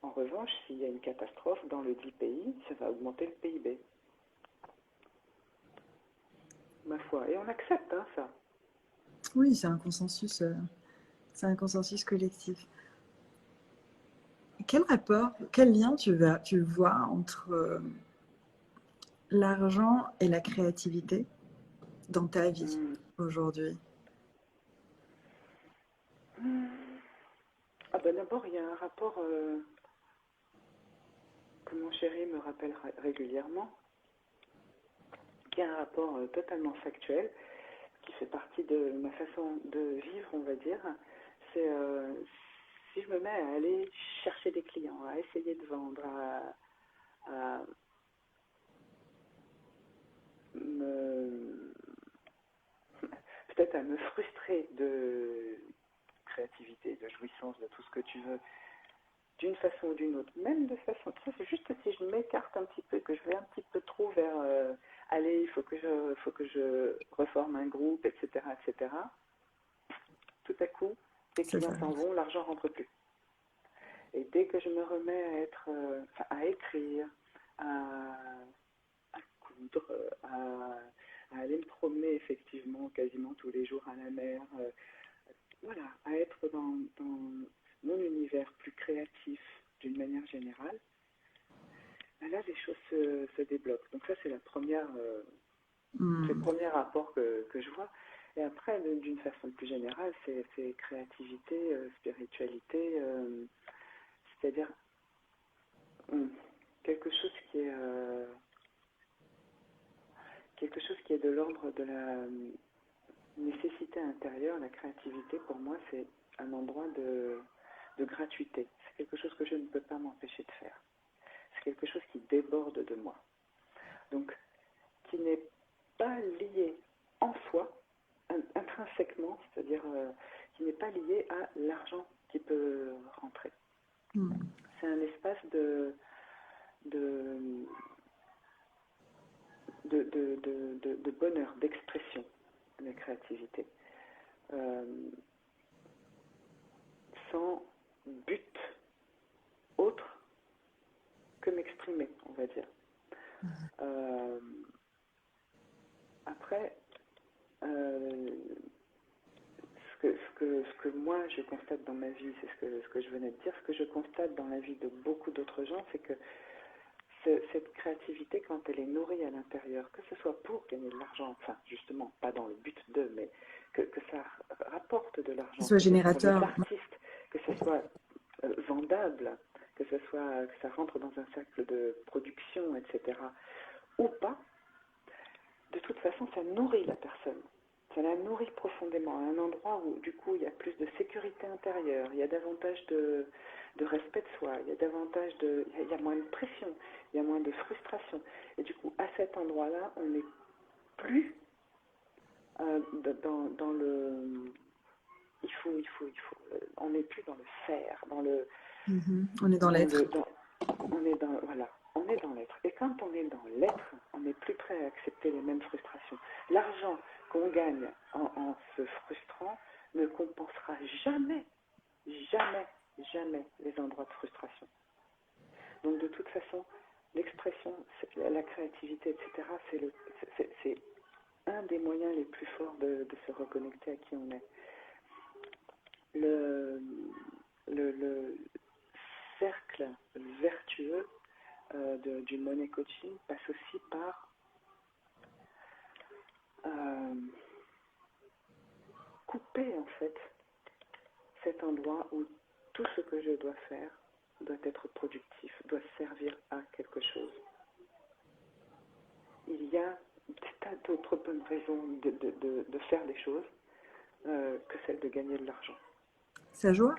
En revanche, s'il y a une catastrophe dans le dit pays, ça va augmenter le PIB. Ma foi. Et on accepte ça. Oui, c'est un consensus collectif. Quel rapport, quel lien tu vois entre l'argent et la créativité dans ta vie aujourd'hui? D'abord, il y a un rapport que mon chéri me rappelle régulièrement, qui est un rapport totalement factuel, qui fait partie de ma façon de vivre, on va dire. C'est si je me mets à aller chercher des clients, à essayer de vendre, peut-être à me frustrer de créativité, de jouissance, de tout ce que tu veux, d'une façon ou d'une autre, même de façon, c'est juste que si je m'écarte un petit peu, que je vais un petit peu trop vers, allez, il faut que je reforme un groupe, etc., etc., tout à coup, les clients s'en vont, l'argent rentre plus. Et dès que je me remets à écrire, à coudre, à aller me promener effectivement quasiment tous les jours à la mer, voilà, à être dans mon univers plus créatif d'une manière générale, ben là les choses se débloquent. Donc ça c'est c'est le premier rapport que je vois. Et après, d'une façon plus générale, c'est créativité, spiritualité, c'est-à-dire quelque chose qui est quelque chose qui est de l'ordre de la nécessité intérieure. La créativité, pour moi, c'est un endroit de gratuité. C'est quelque chose que je ne peux pas m'empêcher de faire. C'est quelque chose qui déborde de moi. Donc, qui n'est pas lié en soi, intrinsèquement, c'est-à-dire qui n'est pas lié à l'argent qui peut rentrer. C'est un espace de bonheur, d'expression, la créativité, sans but autre que m'exprimer, on va dire. Après, ce que moi je constate dans ma vie, c'est ce que je venais de dire, ce que je constate dans la vie de beaucoup d'autres gens, c'est que cette créativité, quand elle est nourrie à l'intérieur, que ce soit pour gagner de l'argent, enfin justement, pas dans le but de, mais que ça rapporte de l'argent, que ce soit générateur, l'artiste, que ce soit vendable, que ça rentre dans un cercle de production, etc., ou pas, de toute façon, ça nourrit la personne. Ça la nourrit profondément, à un endroit où, du coup, il y a plus de sécurité intérieure, il y a davantage de respect de soi, il y a moins de pression, il y a moins de frustration. Et du coup, à cet endroit-là, on n'est plus dans le... Il faut, on n'est plus dans le faire, dans le... On est dans l'être. On est dans l'être. Et quand on est dans l'être, on n'est plus prêt à accepter les mêmes frustrations. L'argent qu'on gagne en se frustrant ne compensera jamais les endroits de frustration. Donc de toute façon, l'expression, la créativité, etc., c'est un des moyens les plus forts de se reconnecter à qui on est. Le cercle vertueux du money coaching passe aussi par couper en fait cet endroit où tout ce que je dois faire doit être productif, doit servir à quelque chose. Il y a des tas d'autres bonnes raisons de faire des choses que celle de gagner de l'argent. Sa joie,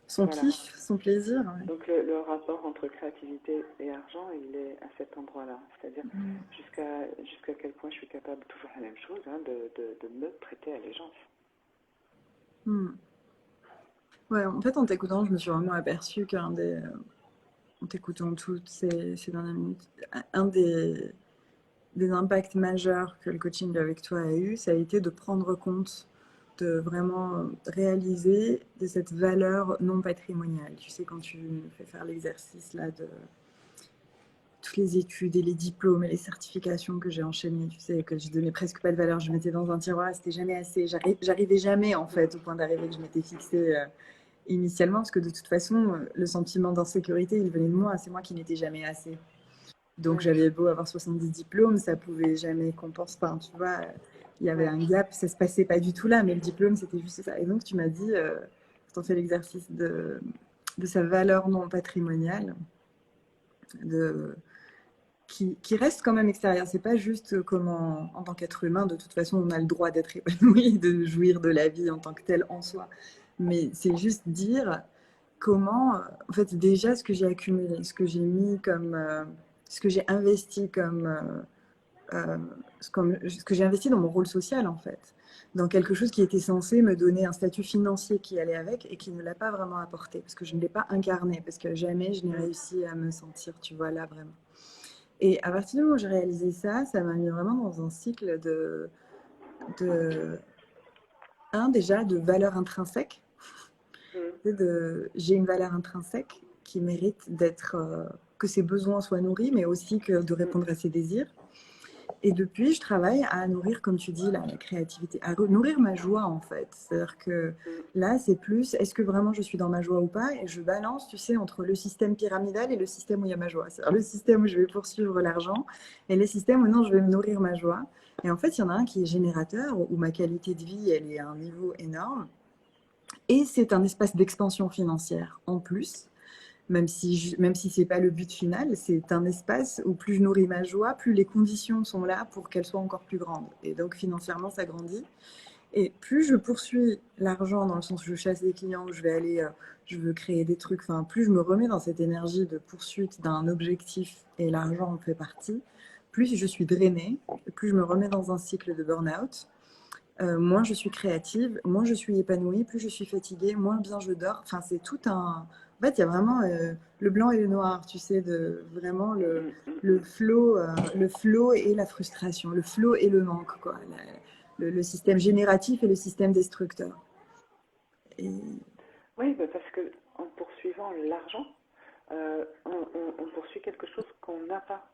son kiff, son plaisir. Ouais. Donc le rapport entre créativité et argent, il est à cet endroit-là. C'est-à-dire jusqu'à quel point je suis capable, toujours la même chose, de me prêter allégeance. Ouais, en fait, en t'écoutant, je me suis vraiment aperçue en t'écoutant toutes ces dernières minutes, un des impacts majeurs que le coaching avec toi a eu, ça a été de prendre compte, de vraiment réaliser de cette valeur non patrimoniale. Tu sais, quand tu fais faire l'exercice là de toutes les études et les diplômes et les certifications que j'ai enchaînées, tu sais, que je donnais presque pas de valeur, je mettais dans un tiroir, c'était jamais assez. J'arrivais jamais en fait au point d'arriver que je m'étais fixée initialement, parce que de toute façon, le sentiment d'insécurité, il venait de moi, c'est moi qui n'étais jamais assez. Donc j'avais beau avoir 70 diplômes, ça pouvait jamais compenser. Enfin, tu vois, il y avait un gap, ça se passait pas du tout là, mais le diplôme, c'était juste ça. Et donc tu m'as dit, quand on fait l'exercice de sa valeur non patrimoniale, qui reste quand même extérieure. C'est pas juste comme en tant qu'être humain, de toute façon, on a le droit d'être épanoui, de jouir de la vie en tant que telle en soi. Mais c'est juste dire comment, en fait, déjà ce que j'ai accumulé, ce que j'ai mis comme, ce que j'ai investi ce que j'ai investi dans mon rôle social, en fait, dans quelque chose qui était censé me donner un statut financier qui allait avec et qui ne l'a pas vraiment apporté, parce que je ne l'ai pas incarné, parce que jamais je n'ai réussi à me sentir, tu vois, là, vraiment. Et à partir du moment où j'ai réalisé ça, ça m'a mis vraiment dans un cycle déjà de valeur intrinsèque. J'ai une valeur intrinsèque qui mérite que ses besoins soient nourris, mais aussi de répondre à ses désirs. Et depuis, je travaille à nourrir, comme tu dis, la créativité, à nourrir ma joie en fait. C'est-à-dire que là, c'est plus, est-ce que vraiment je suis dans ma joie ou pas? Et je balance, tu sais, entre le système pyramidal et le système où il y a ma joie. C'est-à-dire le système où je vais poursuivre l'argent et le système où non, je vais me nourrir ma joie. Et en fait, il y en a un qui est générateur, où ma qualité de vie, elle est à un niveau énorme. Et c'est un espace d'expansion financière en plus. Même si ce n'est pas le but final, c'est un espace où plus je nourris ma joie, plus les conditions sont là pour qu'elle soit encore plus grande. Et donc financièrement, ça grandit. Et plus je poursuis l'argent dans le sens où je chasse des clients, où je vais aller, je veux créer des trucs, enfin, plus je me remets dans cette énergie de poursuite d'un objectif et l'argent en fait partie, plus je suis drainée, plus je me remets dans un cycle de burn-out, moins je suis créative, moins je suis épanouie, plus je suis fatiguée, moins bien je dors. Enfin, c'est tout un. En fait, il y a vraiment le blanc et le noir, tu sais, de vraiment le flow et la frustration, le flow et le manque, quoi. Le système génératif et le système destructeur. Et... Oui, parce que en poursuivant l'argent, on poursuit quelque chose qu'on n'a pas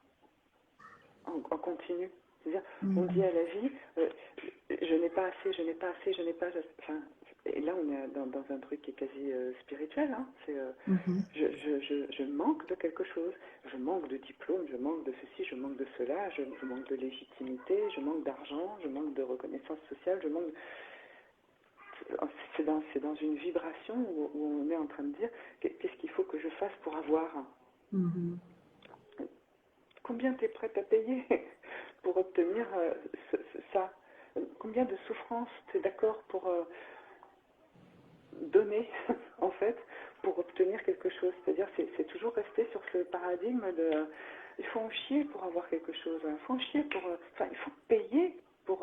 en continu. C'est-à-dire, on dit à la vie, je n'ai pas assez, je n'ai pas assez, je n'ai pas assez. Enfin, et là, on est dans un truc qui est quasi spirituel. Hein. C'est, je manque de quelque chose. Je manque de diplôme, je manque de ceci, je manque de cela, je manque de légitimité, je manque d'argent, je manque de reconnaissance sociale, je manque... C'est dans une vibration où on est en train de dire qu'est-ce qu'il faut que je fasse pour avoir. Combien tu es prête à payer pour obtenir ça? Combien de souffrances tu es d'accord pour donner, en fait, pour obtenir quelque chose? C'est-à-dire, c'est toujours rester sur ce paradigme de il faut en chier pour avoir quelque chose, il faut en chier pour... Enfin, il faut payer pour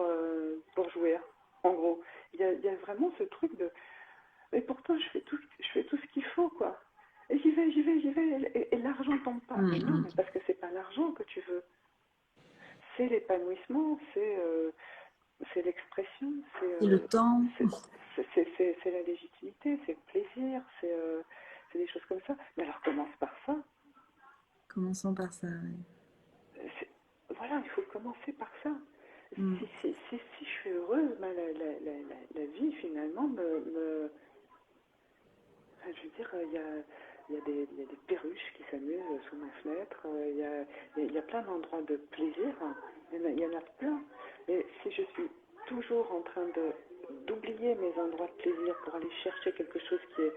jouer, en gros. Il y a vraiment ce truc de... Mais pourtant, je fais tout ce qu'il faut, quoi. Et j'y vais, et l'argent tombe pas. Mais non, mais parce que c'est pas l'argent que tu veux. C'est l'épanouissement, c'est l'expression, et le temps. c'est la légitimité, c'est le plaisir, c'est des choses comme ça. Mais alors commence par ça. Commençons par ça, oui. Voilà, il faut commencer par ça. Si je suis heureuse, ben la vie finalement je veux dire, il y a des perruches qui s'amusent sous ma fenêtre, il y a plein d'endroits de plaisir, il y en a plein. Mais si je suis toujours en train d'oublier mes endroits de plaisir pour aller chercher quelque chose qui est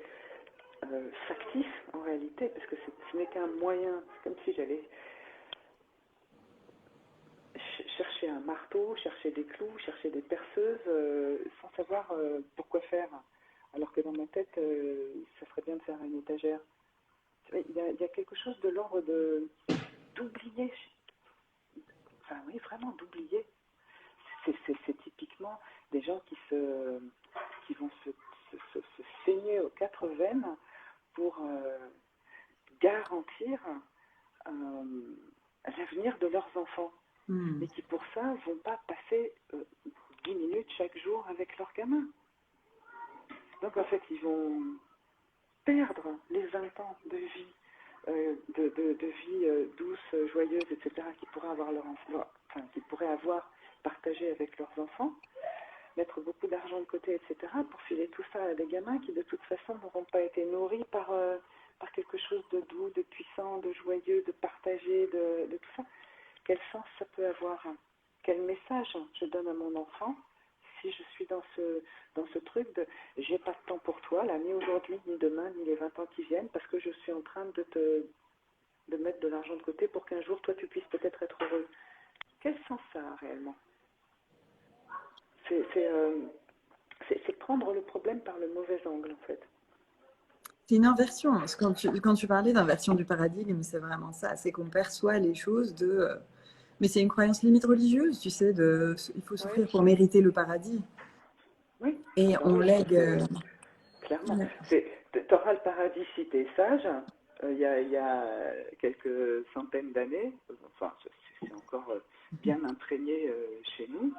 factice en réalité, parce que ce n'est qu'un moyen, c'est comme si j'allais chercher un marteau, chercher des clous, chercher des perceuses, sans savoir pourquoi faire. Alors que dans ma tête, ça serait bien de faire une étagère. Il y a quelque chose de l'ordre d'oublier. Enfin oui, vraiment d'oublier. C'est typiquement des gens qui vont se saigner aux quatre veines pour garantir l'avenir de leurs enfants. Mais qui pour ça vont pas passer 10 minutes chaque jour avec leurs gamins. Donc en fait, ils vont perdre les 20 ans de vie, de vie douce, joyeuse, etc., qu'ils pourraient avoir partagé avec leurs enfants, mettre beaucoup d'argent de côté, etc., pour filer tout ça à des gamins qui de toute façon n'auront pas été nourris par quelque chose de doux, de puissant, de joyeux, de partagé, de tout ça. Quel sens ça peut avoir? Quel message je donne à mon enfant si je suis dans ce truc de j'ai pas de temps pour toi, là, ni aujourd'hui, ni demain, ni les 20 ans qui viennent, parce que je suis en train de mettre de l'argent de côté pour qu'un jour, toi, tu puisses peut-être être heureuse. Quel sens ça a réellement? C'est prendre le problème par le mauvais angle, en fait. C'est une inversion. Parce que quand tu parlais d'inversion du paradigme, c'est vraiment ça. C'est qu'on perçoit les choses de... mais c'est une croyance limite religieuse, tu sais, il faut souffrir pour mériter le paradis. Oui. Et Ben on oui, lègue... clairement. Tu auras le paradis si tu es sage. Il y a quelques centaines d'années, enfin, c'est encore bien imprégné chez nous.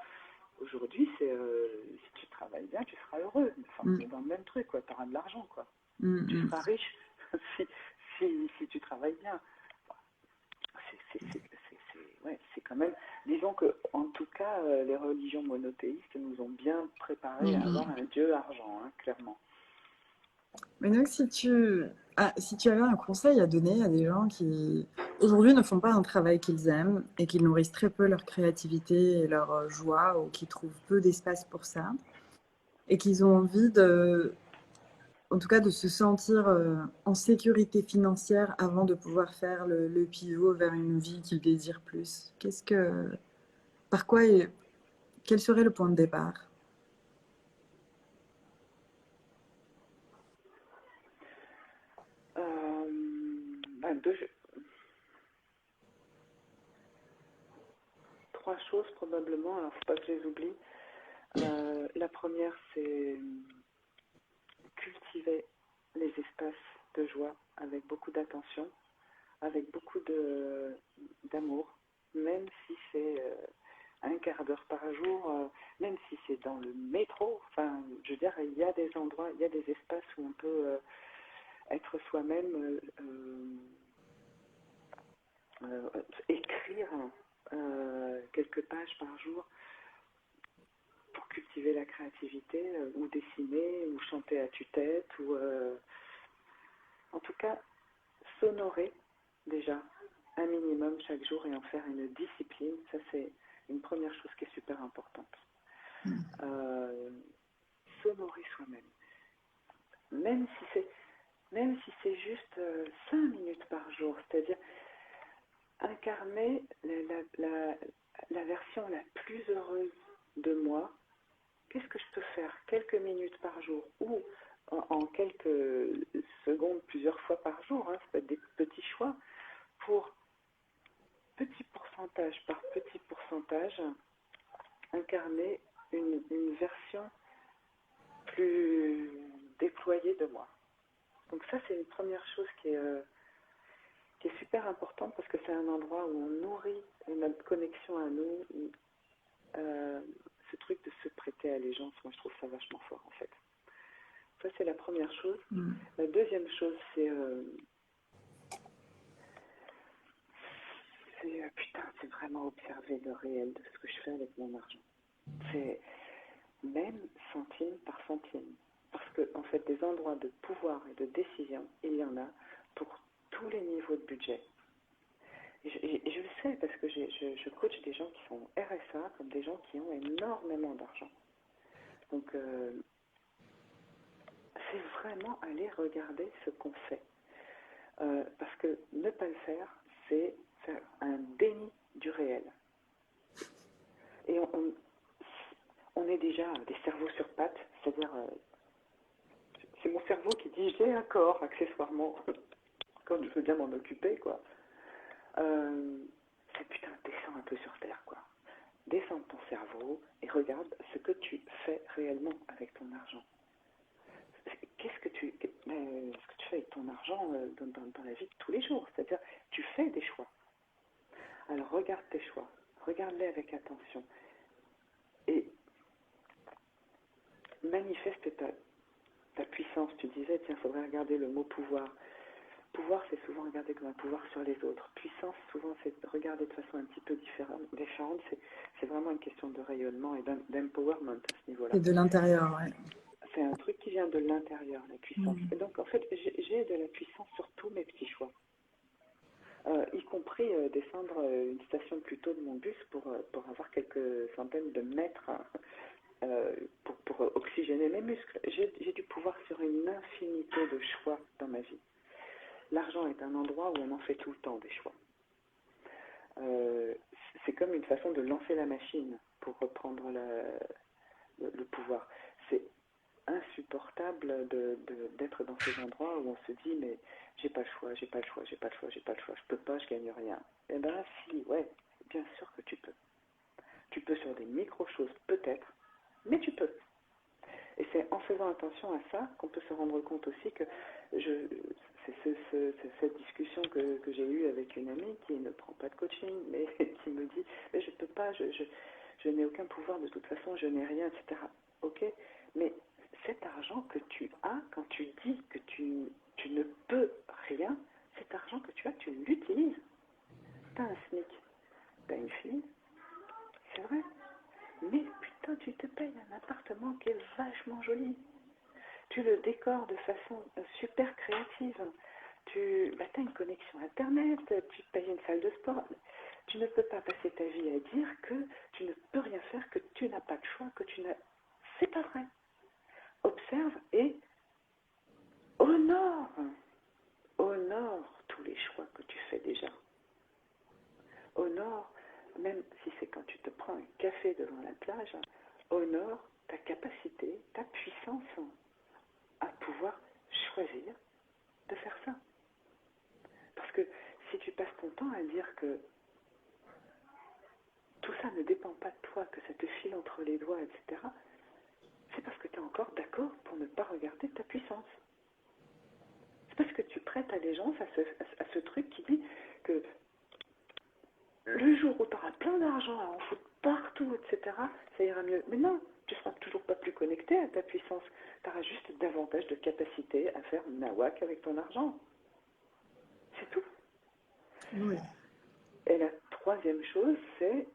Aujourd'hui, si tu travailles bien, tu seras heureux. Enfin, on est dans le même truc, quoi. Tu auras de l'argent, quoi. Tu seras riche si tu travailles bien. ouais, c'est quand même, disons que en tout cas, les religions monothéistes nous ont bien préparés à avoir un dieu argent, hein, clairement. Mais donc, si tu avais un conseil à donner à des gens qui, aujourd'hui, ne font pas un travail qu'ils aiment et qui nourrissent très peu leur créativité et leur joie, ou qui trouvent peu d'espace pour ça, et qu'ils ont envie en tout cas, de se sentir en sécurité financière avant de pouvoir faire le pivot vers une vie qu'ils désirent plus, par quoi, quel serait le point de départ? Bah, trois choses probablement, alors faut pas que je les oublie. La première, c'est cultiver les espaces de joie avec beaucoup d'attention, avec beaucoup d'amour, même si c'est un quart d'heure par jour, même si c'est dans le métro. Enfin, je veux dire, il y a des endroits, il y a des espaces où on peut être soi-même, écrire quelques pages par jour pour cultiver la créativité, ou dessiner, ou chanter à tue-tête, ou en tout cas s'honorer déjà un minimum chaque jour et en faire une discipline. Ça, c'est une première chose qui est super importante. Euh, S'honorer soi-même. Même si c'est même si c'est juste 5 minutes par jour, c'est-à-dire incarner la version la plus heureuse de moi. Qu'est-ce que je peux faire quelques minutes par jour ou en quelques secondes, plusieurs fois par jour, hein, ça peut être des petits choix, pour petit pourcentage par petit pourcentage, incarner une version plus déployée de moi. Donc ça, c'est une première chose qui est super importante parce que c'est un endroit où on nourrit notre connexion à nous, ce truc de se prêter allégeance. Moi, je trouve ça vachement fort, en fait. Ça, c'est la première chose. La deuxième chose, c'est vraiment observer le réel de ce que je fais avec mon argent. C'est même centime par centime. Parce que, en fait, des endroits de pouvoir et de décision, il y en a pour tous les niveaux de budget. Et je le sais parce que je coach des gens qui sont RSA comme des gens qui ont énormément d'argent. Donc, c'est vraiment aller regarder ce qu'on fait. Parce que ne pas le faire, c'est faire un déni du réel. Et on est déjà des cerveaux sur pattes, c'est-à-dire, c'est mon cerveau qui dit j'ai un corps, accessoirement, quand je veux bien m'en occuper, quoi. C'est putain, descends un peu sur terre, quoi. Descends de ton cerveau et regarde ce que tu fais réellement avec ton argent. Qu'est-ce que tu fais avec ton argent dans la vie de tous les jours? C'est-à-dire, tu fais des choix. Alors regarde tes choix, regarde-les avec attention et manifeste ta puissance. Tu disais, tiens, il faudrait regarder le mot pouvoir. Pouvoir, c'est souvent regardé comme un pouvoir sur les autres. Puissance, souvent, c'est regarder de façon un petit peu différente. C'est vraiment une question de rayonnement et d'empowerment à ce niveau-là. Et de l'intérieur, ouais. C'est un truc qui vient de l'intérieur, la puissance. Et donc, en fait, j'ai de la puissance sur tous mes petits choix. Y compris descendre une station plus tôt de mon bus pour avoir quelques centaines de mètres pour oxygéner mes muscles. J'ai du pouvoir sur une infinité de choix dans ma vie. L'argent est un endroit où on en fait tout le temps des choix. C'est comme une façon de lancer la machine pour reprendre le pouvoir. C'est insupportable d'être dans ces endroits où on se dit mais j'ai pas le choix, j'ai pas le choix, j'ai pas le choix, j'ai pas le choix, je peux pas, je gagne rien. Eh ben si, ouais, bien sûr que tu peux. Tu peux sur des micro-choses peut-être, mais tu peux. Et c'est en faisant attention à ça qu'on peut se rendre compte aussi que c'est cette discussion que j'ai eue avec une amie qui ne prend pas de coaching, mais qui me dit mais je peux pas, je n'ai aucun pouvoir de toute façon, je n'ai rien, etc. Ok, mais cet argent que tu as, quand tu dis que tu ne peux rien, cet argent que tu as, tu l'utilises. T'as un SMIC, t'as décors de façon super créative. Tu as une connexion Internet, tu payes une salle de sport. Tu ne peux pas passer ta vie à dire que tu ne peux rien faire, que tu n'as pas de choix, que tu n'as... C'est pas vrai. Observe et honore. Honore tous les choix que tu fais déjà. Honore, même si c'est quand tu te prends un café devant la plage, honore ta capacité, ta puissance à pouvoir choisir de faire ça. Parce que si tu passes ton temps à dire que tout ça ne dépend pas de toi, que ça te file entre les doigts, etc., c'est parce que tu es encore d'accord pour ne pas regarder ta puissance. C'est parce que tu prêtes allégeance à ce truc qui dit que le jour où tu auras plein d'argent à en foutre partout, etc., ça ira mieux. Mais non, tu ne seras toujours pas plus connecté à ta puissance. Tu auras juste davantage de capacité à faire nawak avec ton argent. C'est tout. Oui. Et la troisième chose, c'est,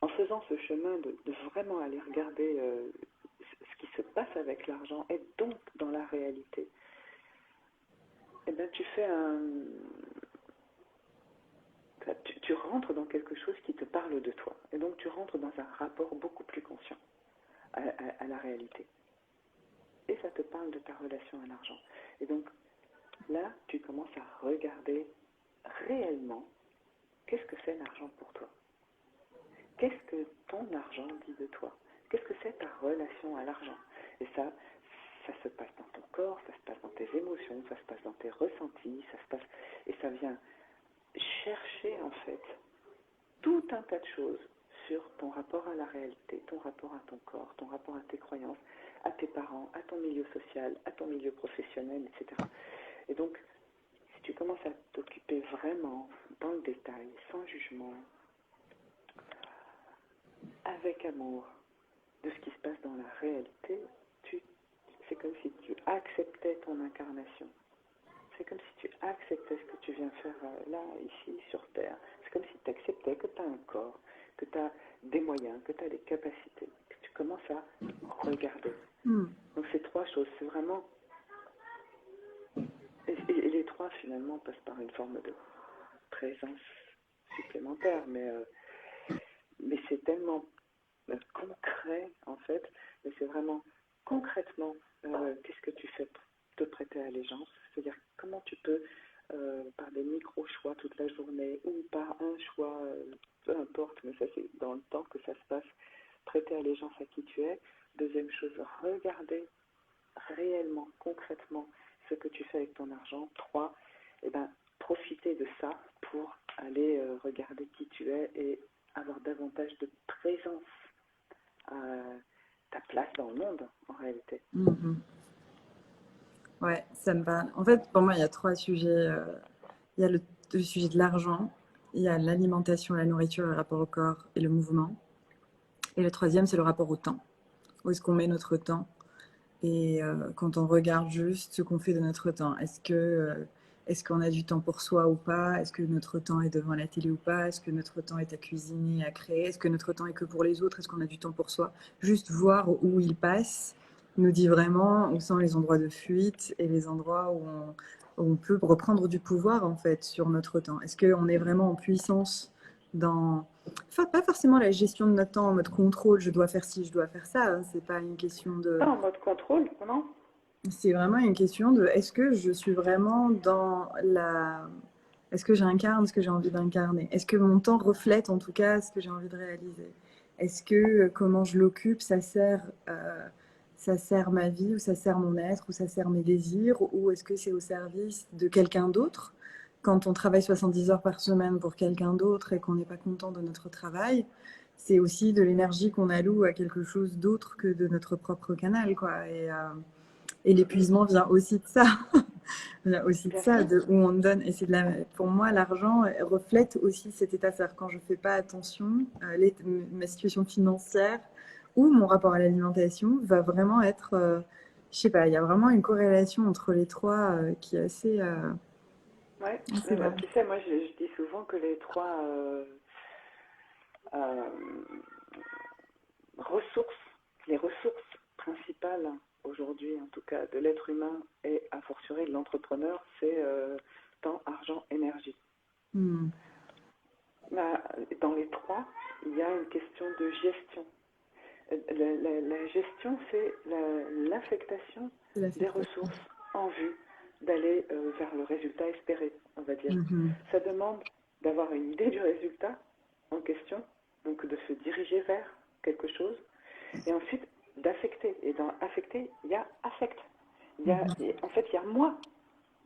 en faisant ce chemin de vraiment aller regarder ce qui se passe avec l'argent et donc dans la réalité, eh ben, tu fais tu rentres dans quelque chose qui te parle de toi. Et donc tu rentres dans un rapport beaucoup plus conscient à la réalité. Et ça te parle de ta relation à l'argent. Et donc là, tu commences à regarder réellement qu'est-ce que c'est l'argent pour toi. Qu'est-ce que ton argent dit de toi? Qu'est-ce que c'est ta relation à l'argent? Et ça se passe dans ton corps, ça se passe dans tes émotions, ça se passe dans tes ressentis, ça se passe... Et ça vient chercher en fait tout un tas de choses sur ton rapport à la réalité, ton rapport à ton corps, ton rapport à tes croyances, à tes parents, à ton milieu social, à ton milieu professionnel, etc. Et donc, si tu commences à t'occuper vraiment dans le détail, sans jugement, avec amour, de ce qui se passe dans la réalité, c'est comme si tu acceptais ton incarnation. C'est comme si tu acceptais ce que tu viens faire là, ici, sur Terre. C'est comme si tu acceptais que tu as un corps, que tu as des moyens, que tu as des capacités, que tu commences à regarder. Donc ces trois choses, c'est vraiment... Et les trois, finalement, passent par une forme de présence supplémentaire, mais c'est tellement concret, en fait, mais c'est vraiment concrètement qu'est-ce que tu fais pour te prêter allégeance, c'est-à-dire comment tu peux, par des micro-choix toute la journée, ou par un choix, peu importe, mais ça c'est dans le temps que ça se passe, prêter allégeance à qui tu es. Deuxième chose, regarder réellement, concrètement, ce que tu fais avec ton argent. 3, profiter de ça pour aller regarder qui tu es et avoir davantage de présence à ta place dans le monde, en réalité. Ouais, ça me parle. En fait, pour moi, il y a 3 sujets. Il y a le sujet de l'argent, il y a l'alimentation, la nourriture, le rapport au corps et le mouvement. Et le troisième, c'est le rapport au temps. Où est-ce qu'on met notre temps? Et quand on regarde juste ce qu'on fait de notre temps, est-ce qu'on a du temps pour soi ou pas? Est-ce que notre temps est devant la télé ou pas? Est-ce que notre temps est à cuisiner, à créer? Est-ce que notre temps est que pour les autres? Est-ce qu'on a du temps pour soi? Juste voir où il passe nous dit vraiment où sont les endroits de fuite et les endroits où on peut reprendre du pouvoir en fait sur notre temps. Est-ce qu'on est vraiment en puissance dans... Enfin, pas forcément la gestion de notre temps en mode contrôle, je dois faire ci, je dois faire ça, hein. C'est pas une question de... Pas en mode contrôle, non? C'est vraiment une question de est-ce que je suis vraiment dans la... Est-ce que j'incarne ce que j'ai envie d'incarner? Est-ce que mon temps reflète en tout cas ce que j'ai envie de réaliser? Est-ce que comment je l'occupe, ça sert ma vie, ou ça sert mon être, ou ça sert mes désirs, ou est-ce que c'est au service de quelqu'un d'autre? Quand on travaille 70 heures par semaine pour quelqu'un d'autre et qu'on n'est pas content de notre travail, c'est aussi de l'énergie qu'on alloue à quelque chose d'autre que de notre propre canal, quoi. Et l'épuisement vient aussi de ça. Vient aussi de ça, de où on donne. Et c'est pour moi, l'argent reflète aussi cet état. C'est-à-dire quand je ne fais pas attention, ma situation financière ou mon rapport à l'alimentation va vraiment être, je sais pas, il y a vraiment une corrélation entre les trois qui est assez. Ouais, assez grave. tu sais, moi je dis souvent que les trois ressources, les ressources principales aujourd'hui, en tout cas, de l'être humain et a fortiori de l'entrepreneur, c'est temps, argent, énergie. Hmm. Dans les trois, il y a une question de gestion. La gestion, c'est l'affectation C'est la des fixation. ressources en vue d'aller vers le résultat espéré, on va dire. Mhm. Ça demande d'avoir une idée du résultat en question, donc de se diriger vers quelque chose, et ensuite d'affecter. Et dans affecter, il y a affect. Mhm. En fait, il y a moi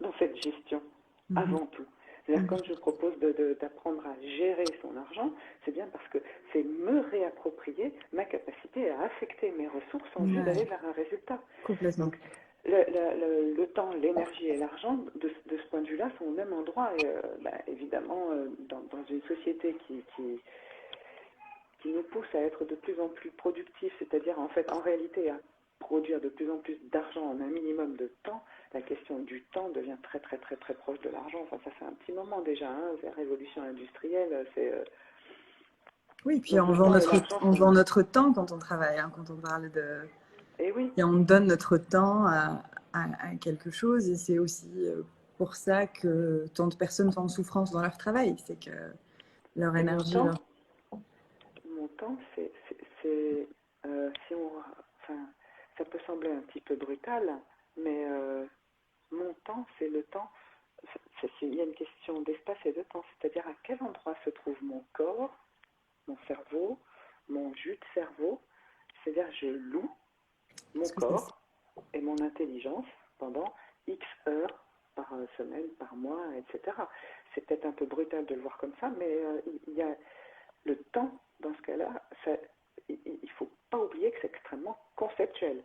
dans cette gestion, Mhm. avant tout. C'est-à-dire, Mhm. quand je propose d'apprendre à gérer son argent, c'est bien parce que c'est me réapproprier ma capacité à affecter mes ressources en vue Ouais, d'aller vers un résultat. complètement. Donc, le temps, l'énergie et l'argent, de ce point de vue-là, sont au même endroit. Et, évidemment, dans une société qui nous pousse à être de plus en plus productifs, c'est-à-dire en fait, en réalité, à produire de plus en plus d'argent en un minimum de temps, la question du temps devient très très très très proche de l'argent. Enfin, ça fait un petit moment déjà, hein, la révolution industrielle, Oui, puis donc le temps et l'argent on sont... vend notre temps quand on travaille, hein, quand on parle de... Eh oui, Et on donne notre temps à quelque chose, et c'est aussi pour ça que tant de personnes sont en souffrance dans leur travail, c'est que leur et énergie, leur... mon temps, si on, enfin, ça peut sembler un petit peu brutal, mais mon temps, c'est le temps. Il y a une question d'espace et de temps, c'est-à-dire à quel endroit se trouve mon corps, mon cerveau, mon jus de cerveau. C'est-à-dire je loue mon Parce que ça, corps et mon intelligence pendant X heures par semaine, par mois, etc. C'est peut-être un peu brutal de le voir comme ça, mais il y a le temps dans ce cas-là. Il ne faut pas oublier que c'est extrêmement conceptuel.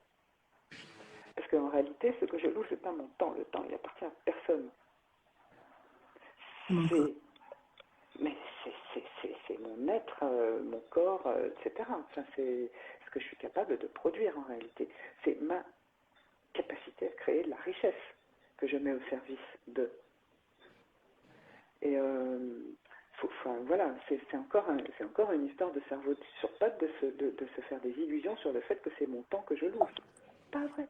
Parce qu'en réalité, ce que je loue, ce n'est pas mon temps. Le temps, il appartient à personne. c'est mon corps. C'est Mais c'est mon être, mon corps, etc. Enfin, c'est ce que je suis capable de produire en réalité. C'est ma capacité à créer de la richesse que je mets au service de. Et enfin, voilà, c'est encore une histoire de cerveau sur pattes de se faire des illusions sur le fait que c'est mon temps que je loue. Pas vrai,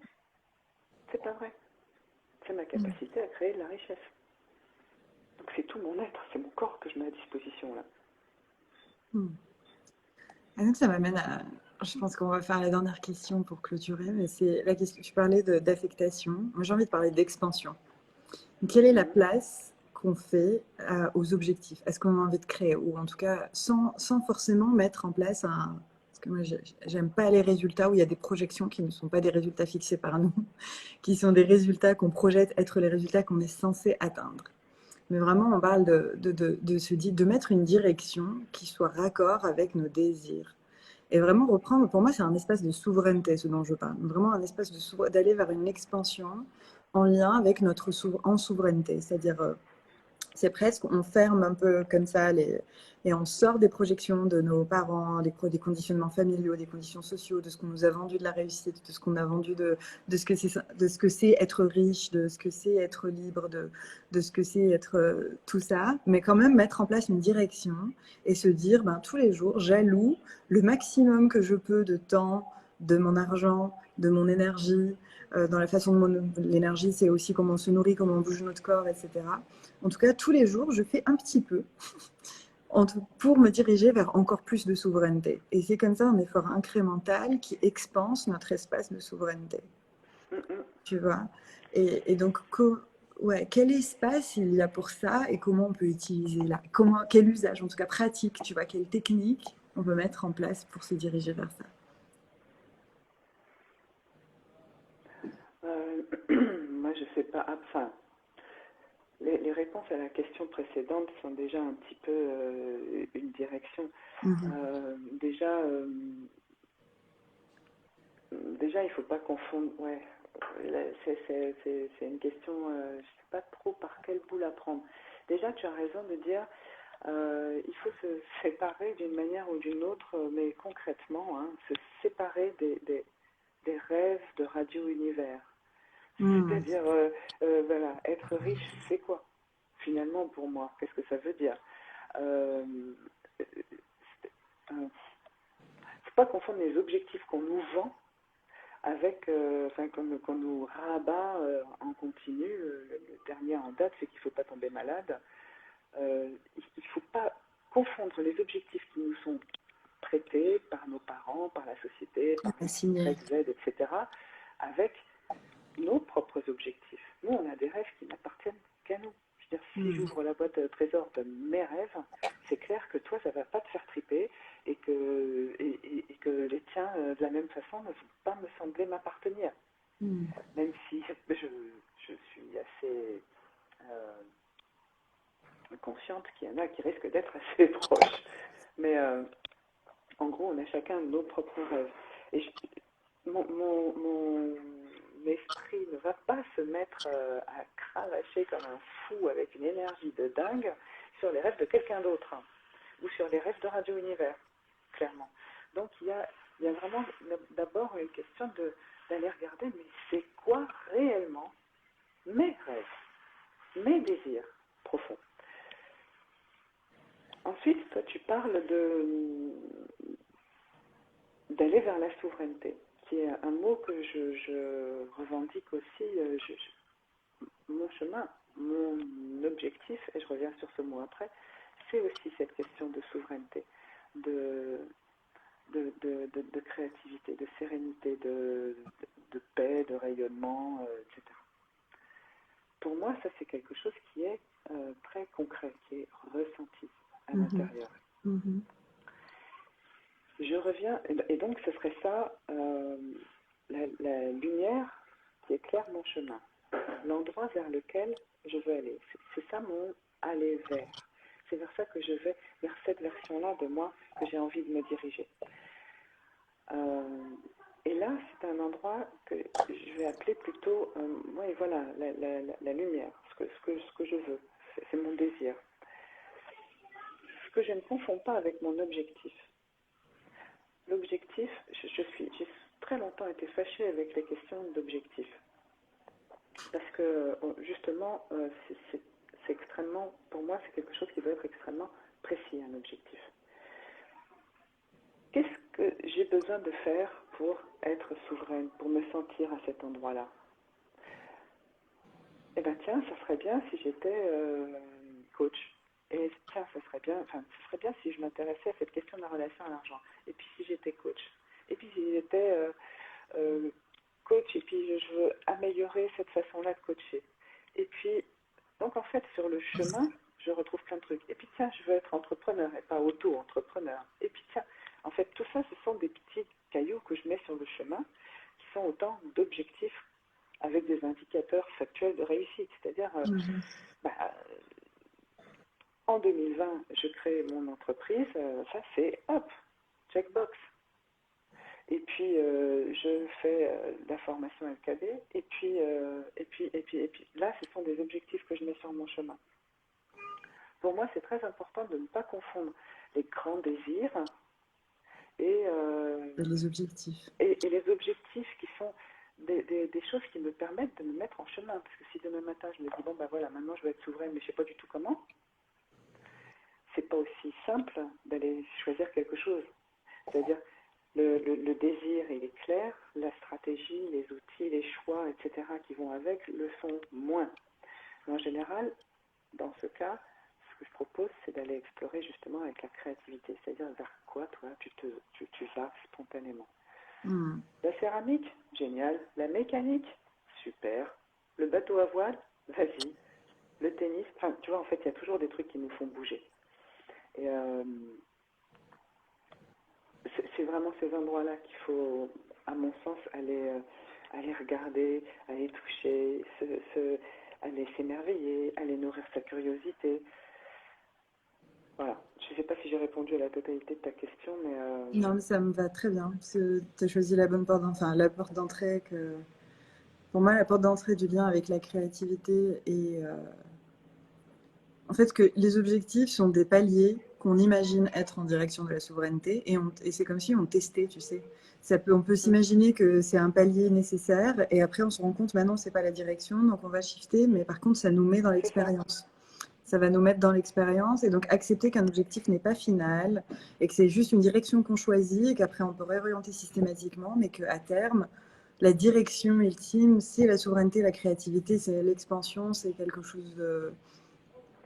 c'est pas vrai. C'est ma Mm. capacité à créer de la richesse. Donc c'est tout mon être, c'est mon corps que je mets à disposition là. Mm. Et donc ça m'amène à... Je pense qu'on va faire la dernière question pour clôturer, mais c'est la question, tu parlais d'affectation. Moi, j'ai envie de parler d'expansion. Quelle est la Mhm. place qu'on fait aux objectifs? Est-ce qu'on a envie de créer? Ou en tout cas, sans forcément mettre en place un... Parce que moi, j'aime pas les résultats où il y a des projections qui ne sont pas des résultats fixés par nous, qui sont des résultats qu'on projette être les résultats qu'on est censé atteindre. Mais vraiment, on parle de mettre une direction qui soit raccord avec nos désirs. Et vraiment reprendre, pour moi, c'est un espace de souveraineté, ce dont je parle. Vraiment un espace d'aller vers une expansion en lien avec notre souveraineté. C'est-à-dire, c'est presque, on ferme un peu comme ça et on sort des projections de nos parents, des conditionnements familiaux, des conditions sociaux, de ce qu'on nous a vendu de la réussite, de ce qu'on a vendu de ce que c'est être riche, de ce que c'est être libre, de ce que c'est être tout ça, mais quand même mettre en place une direction et se dire, ben, tous les jours, j'alloue le maximum que je peux de temps, de mon argent, de mon énergie. Dans la façon de l'énergie, c'est aussi comment on se nourrit, comment on bouge notre corps, etc. En tout cas, tous les jours, je fais un petit peu pour me diriger vers encore plus de souveraineté. Et c'est comme ça un effort incrémental qui expanse notre espace de souveraineté. Mm-mm. Tu vois? Et donc, ouais, quel espace il y a pour ça et comment on peut utiliser là? Quel usage, en tout cas pratique, tu vois, quelle technique on peut mettre en place pour se diriger vers ça? Moi, je sais pas. Enfin, les réponses à la question précédente sont déjà un petit peu une direction. Mhm. Déjà, déjà, il faut pas confondre. Ouais, c'est une question. Je sais pas trop par quel bout la prendre. Déjà, tu as raison de dire. Il faut se séparer d'une manière ou d'une autre, mais concrètement, hein, se séparer des rêves de radio-univers. Mhm. C'est-à-dire, voilà, être riche, c'est quoi finalement pour moi? Qu'est-ce que ça veut dire? euh, Faut pas confondre les objectifs qu'on nous vend avec, enfin, qu'on nous rabat en continu. Le dernier en date, c'est qu'il ne faut pas tomber malade. Il ne faut pas confondre les objectifs qui nous sont traités par nos parents, par la société, par Assigné. Z, etc., avec nos propres objectifs. Nous, on a des rêves qui n'appartiennent qu'à nous. Je veux dire, si j'ouvre la boîte trésor de mes rêves, c'est clair que toi, ça ne va pas te faire triper et que les tiens, de la même façon, ne vont pas me sembler m'appartenir. Même si je suis assez consciente qu'il y en a qui risquent d'être assez proches. Mais en gros, on a chacun nos propres rêves. Et mon esprit ne va pas se mettre à cravacher comme un fou avec une énergie de dingue sur les rêves de quelqu'un d'autre, hein, ou sur les rêves de Radio Univers, clairement. Donc il y a vraiment d'abord une question d'aller regarder, mais c'est quoi réellement mes rêves, mes désirs profonds. Ensuite, toi, tu parles d'aller vers la souveraineté, qui est un mot que je revendique aussi. Mon chemin, mon objectif, et je reviens sur ce mot après, c'est aussi cette question de souveraineté, de créativité, de sérénité, de paix, de rayonnement, etc. Pour moi, ça c'est quelque chose qui est très concret, qui est ressenti à l'intérieur. Je reviens, et donc ce serait ça, la lumière qui éclaire mon chemin, l'endroit vers lequel je veux aller. C'est ça mon aller vers. C'est vers ça que je vais, vers cette version-là de moi que j'ai envie de me diriger. Et là, c'est un endroit que je vais appeler plutôt, ouais, voilà, la lumière, ce que je veux, c'est mon désir. Ce que je ne confonds pas avec mon objectif. L'objectif, j'ai très longtemps été fâchée avec les questions d'objectif. Parce que, justement, c'est extrêmement, pour moi, c'est quelque chose qui doit être extrêmement précis, un objectif. Qu'est-ce que j'ai besoin de faire pour être souveraine, pour me sentir à cet endroit-là? Eh bien, tiens, ça serait bien si j'étais coach. Et tiens, ça serait bien si je m'intéressais à cette question de la relation à l'argent. Et puis si j'étais coach. Et puis si j'étais coach, et puis je veux améliorer cette façon-là de coacher. Et puis, donc en fait, sur le chemin, je retrouve plein de trucs. Et puis tiens, je veux être entrepreneur et pas auto-entrepreneur. Et puis tiens, en fait, tout ça, ce sont des petits cailloux que je mets sur le chemin, qui sont autant d'objectifs avec des indicateurs factuels de réussite. C'est-à-dire, en 2020, je crée mon entreprise, ça c'est hop, checkbox. Et puis je fais la formation LKD, et puis là, ce sont des objectifs que je mets sur mon chemin. Pour moi, c'est très important de ne pas confondre les grands désirs et les objectifs. Et les objectifs qui sont des choses qui me permettent de me mettre en chemin. Parce que si demain matin, je me dis, bon, ben voilà, maintenant je vais être souveraine, mais je ne sais pas du tout comment, c'est pas aussi simple d'aller choisir quelque chose. C'est-à-dire, le désir, il est clair, la stratégie, les outils, les choix, etc., qui vont avec, le sont moins. Mais en général, dans ce cas, ce que je propose, c'est d'aller explorer justement avec la créativité. C'est-à-dire, vers quoi, toi, tu vas spontanément. La céramique, génial. La mécanique, super. Le bateau à voile, vas-y. Le tennis, enfin, tu vois, en fait, il y a toujours des trucs qui nous font bouger. Et c'est vraiment ces endroits-là qu'il faut, à mon sens, aller regarder, aller toucher, aller s'émerveiller, aller nourrir sa curiosité. Voilà. Je ne sais pas si j'ai répondu à la totalité de ta question, mais... Non, mais ça me va très bien. Tu as choisi la bonne porte, enfin, la porte d'entrée. Pour moi, la porte d'entrée du lien avec la créativité et... En fait, que les objectifs sont des paliers qu'on imagine être en direction de la souveraineté et c'est comme si on testait, tu sais. On peut s'imaginer que c'est un palier nécessaire et après on se rend compte, maintenant c'est pas la direction, donc on va shifter, mais par contre ça nous met dans l'expérience. Ça va nous mettre dans l'expérience et donc accepter qu'un objectif n'est pas final et que c'est juste une direction qu'on choisit et qu'après on peut réorienter systématiquement, mais qu'à terme, la direction ultime, c'est la souveraineté, la créativité, c'est l'expansion, c'est quelque chose de...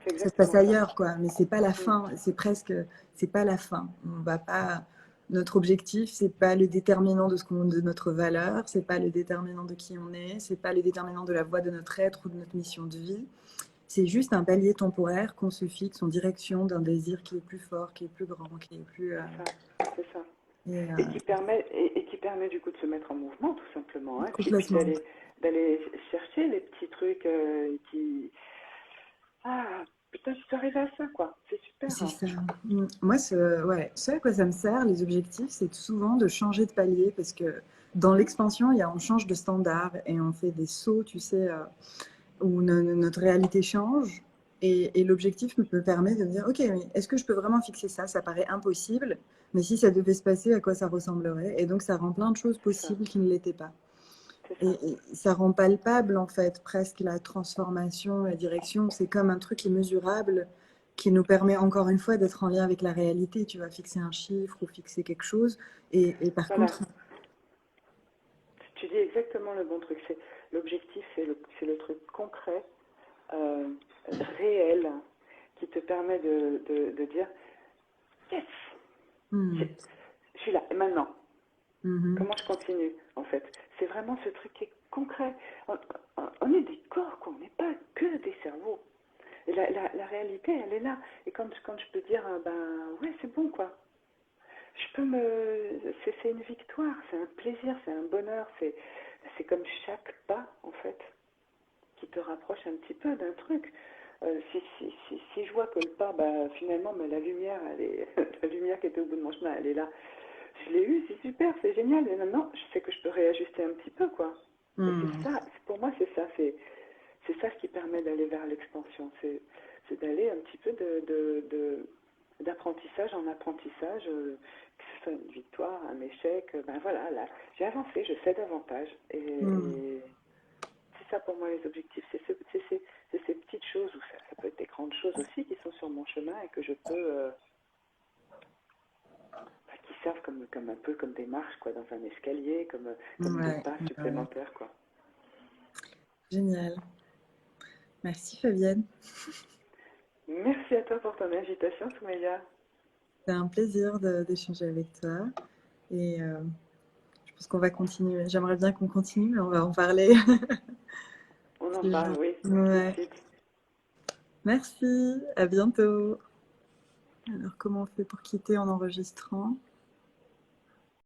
C'est Ça se passe exactement ça. ailleurs, quoi. Mais c'est pas la Mm. fin. C'est presque... C'est pas la fin. On va pas... Notre objectif, c'est pas le déterminant de, de notre valeur, c'est pas le déterminant de qui on est, c'est pas le déterminant de la voie de notre être ou de notre mission de vie. C'est juste un palier temporaire qu'on se fixe en direction d'un désir qui est plus fort, qui est plus grand, qui est plus... C'est ça. C'est ça. et, Et qui permet du coup de se mettre en mouvement tout simplement, hein, puis complètement. d'aller chercher les petits trucs qui ah putain je suis arrivée à ça quoi, c'est super. C'est ça. Moi, ouais, ce à quoi ça me sert, les objectifs, c'est souvent de changer de palier parce que dans l'expansion, on change de standard et on fait des sauts, tu sais, où notre réalité change. Et l'objectif me permet de me dire, OK, mais est-ce que je peux vraiment fixer ça? Ça paraît impossible, mais si ça devait se passer, à quoi ça ressemblerait? Et donc, ça rend plein de choses C'est ça, possibles qui ne l'étaient pas. c'est ça. Et ça rend palpable, en fait, presque la transformation, la direction. C'est comme un truc immesurable qui nous permet encore une fois d'être en lien avec la réalité. Tu vas fixer un chiffre ou fixer quelque chose. Et par Voilà, contre, tu dis exactement le bon truc. C'est l'objectif, c'est le truc concret, euh, réel, qui te permet de dire yes, hmm, je suis là. Et maintenant, mhm, comment je continue en fait? C'est vraiment ce truc qui est concret. On est des corps, quoi. On n'est pas que des cerveaux. Et la réalité, elle est là. Et quand je peux dire, ben ouais, c'est bon, quoi. Je peux me. C'est une victoire, c'est un plaisir, c'est un bonheur. C'est comme chaque pas, en fait, qui te rapproche un petit peu d'un truc. Si je vois que le pas, bah, finalement, bah, la lumière, la lumière qui était au bout de mon chemin, elle est là. Je l'ai eu, c'est super, c'est génial. Et maintenant, je sais que je peux réajuster un petit peu, quoi. Et c'est hmm, ça, pour moi, c'est ça, c'est ça ce qui permet d'aller vers l'expansion. C'est d'aller un petit peu d'apprentissage en apprentissage, que ce soit une victoire, un échec. Ben voilà, là, j'ai avancé, je sais davantage. hmm. Et c'est ça pour moi les objectifs. C'est ces petites choses, ou ça peut être des grandes choses aussi qui sont sur mon chemin et que je peux. Qui servent comme un peu comme des marches quoi, dans un escalier, comme des Ouais, pas ouais. supplémentaires. Quoi. Génial. Merci Fabienne. Merci à toi pour ton invitation, Soumaïa. C'est un plaisir d'échanger avec toi. Et je pense qu'on va continuer. J'aimerais bien qu'on continue, mais on va en parler. On en Si parle, oui, tout de Ouais. suite. Merci, à bientôt. Alors, comment on fait pour quitter en enregistrant?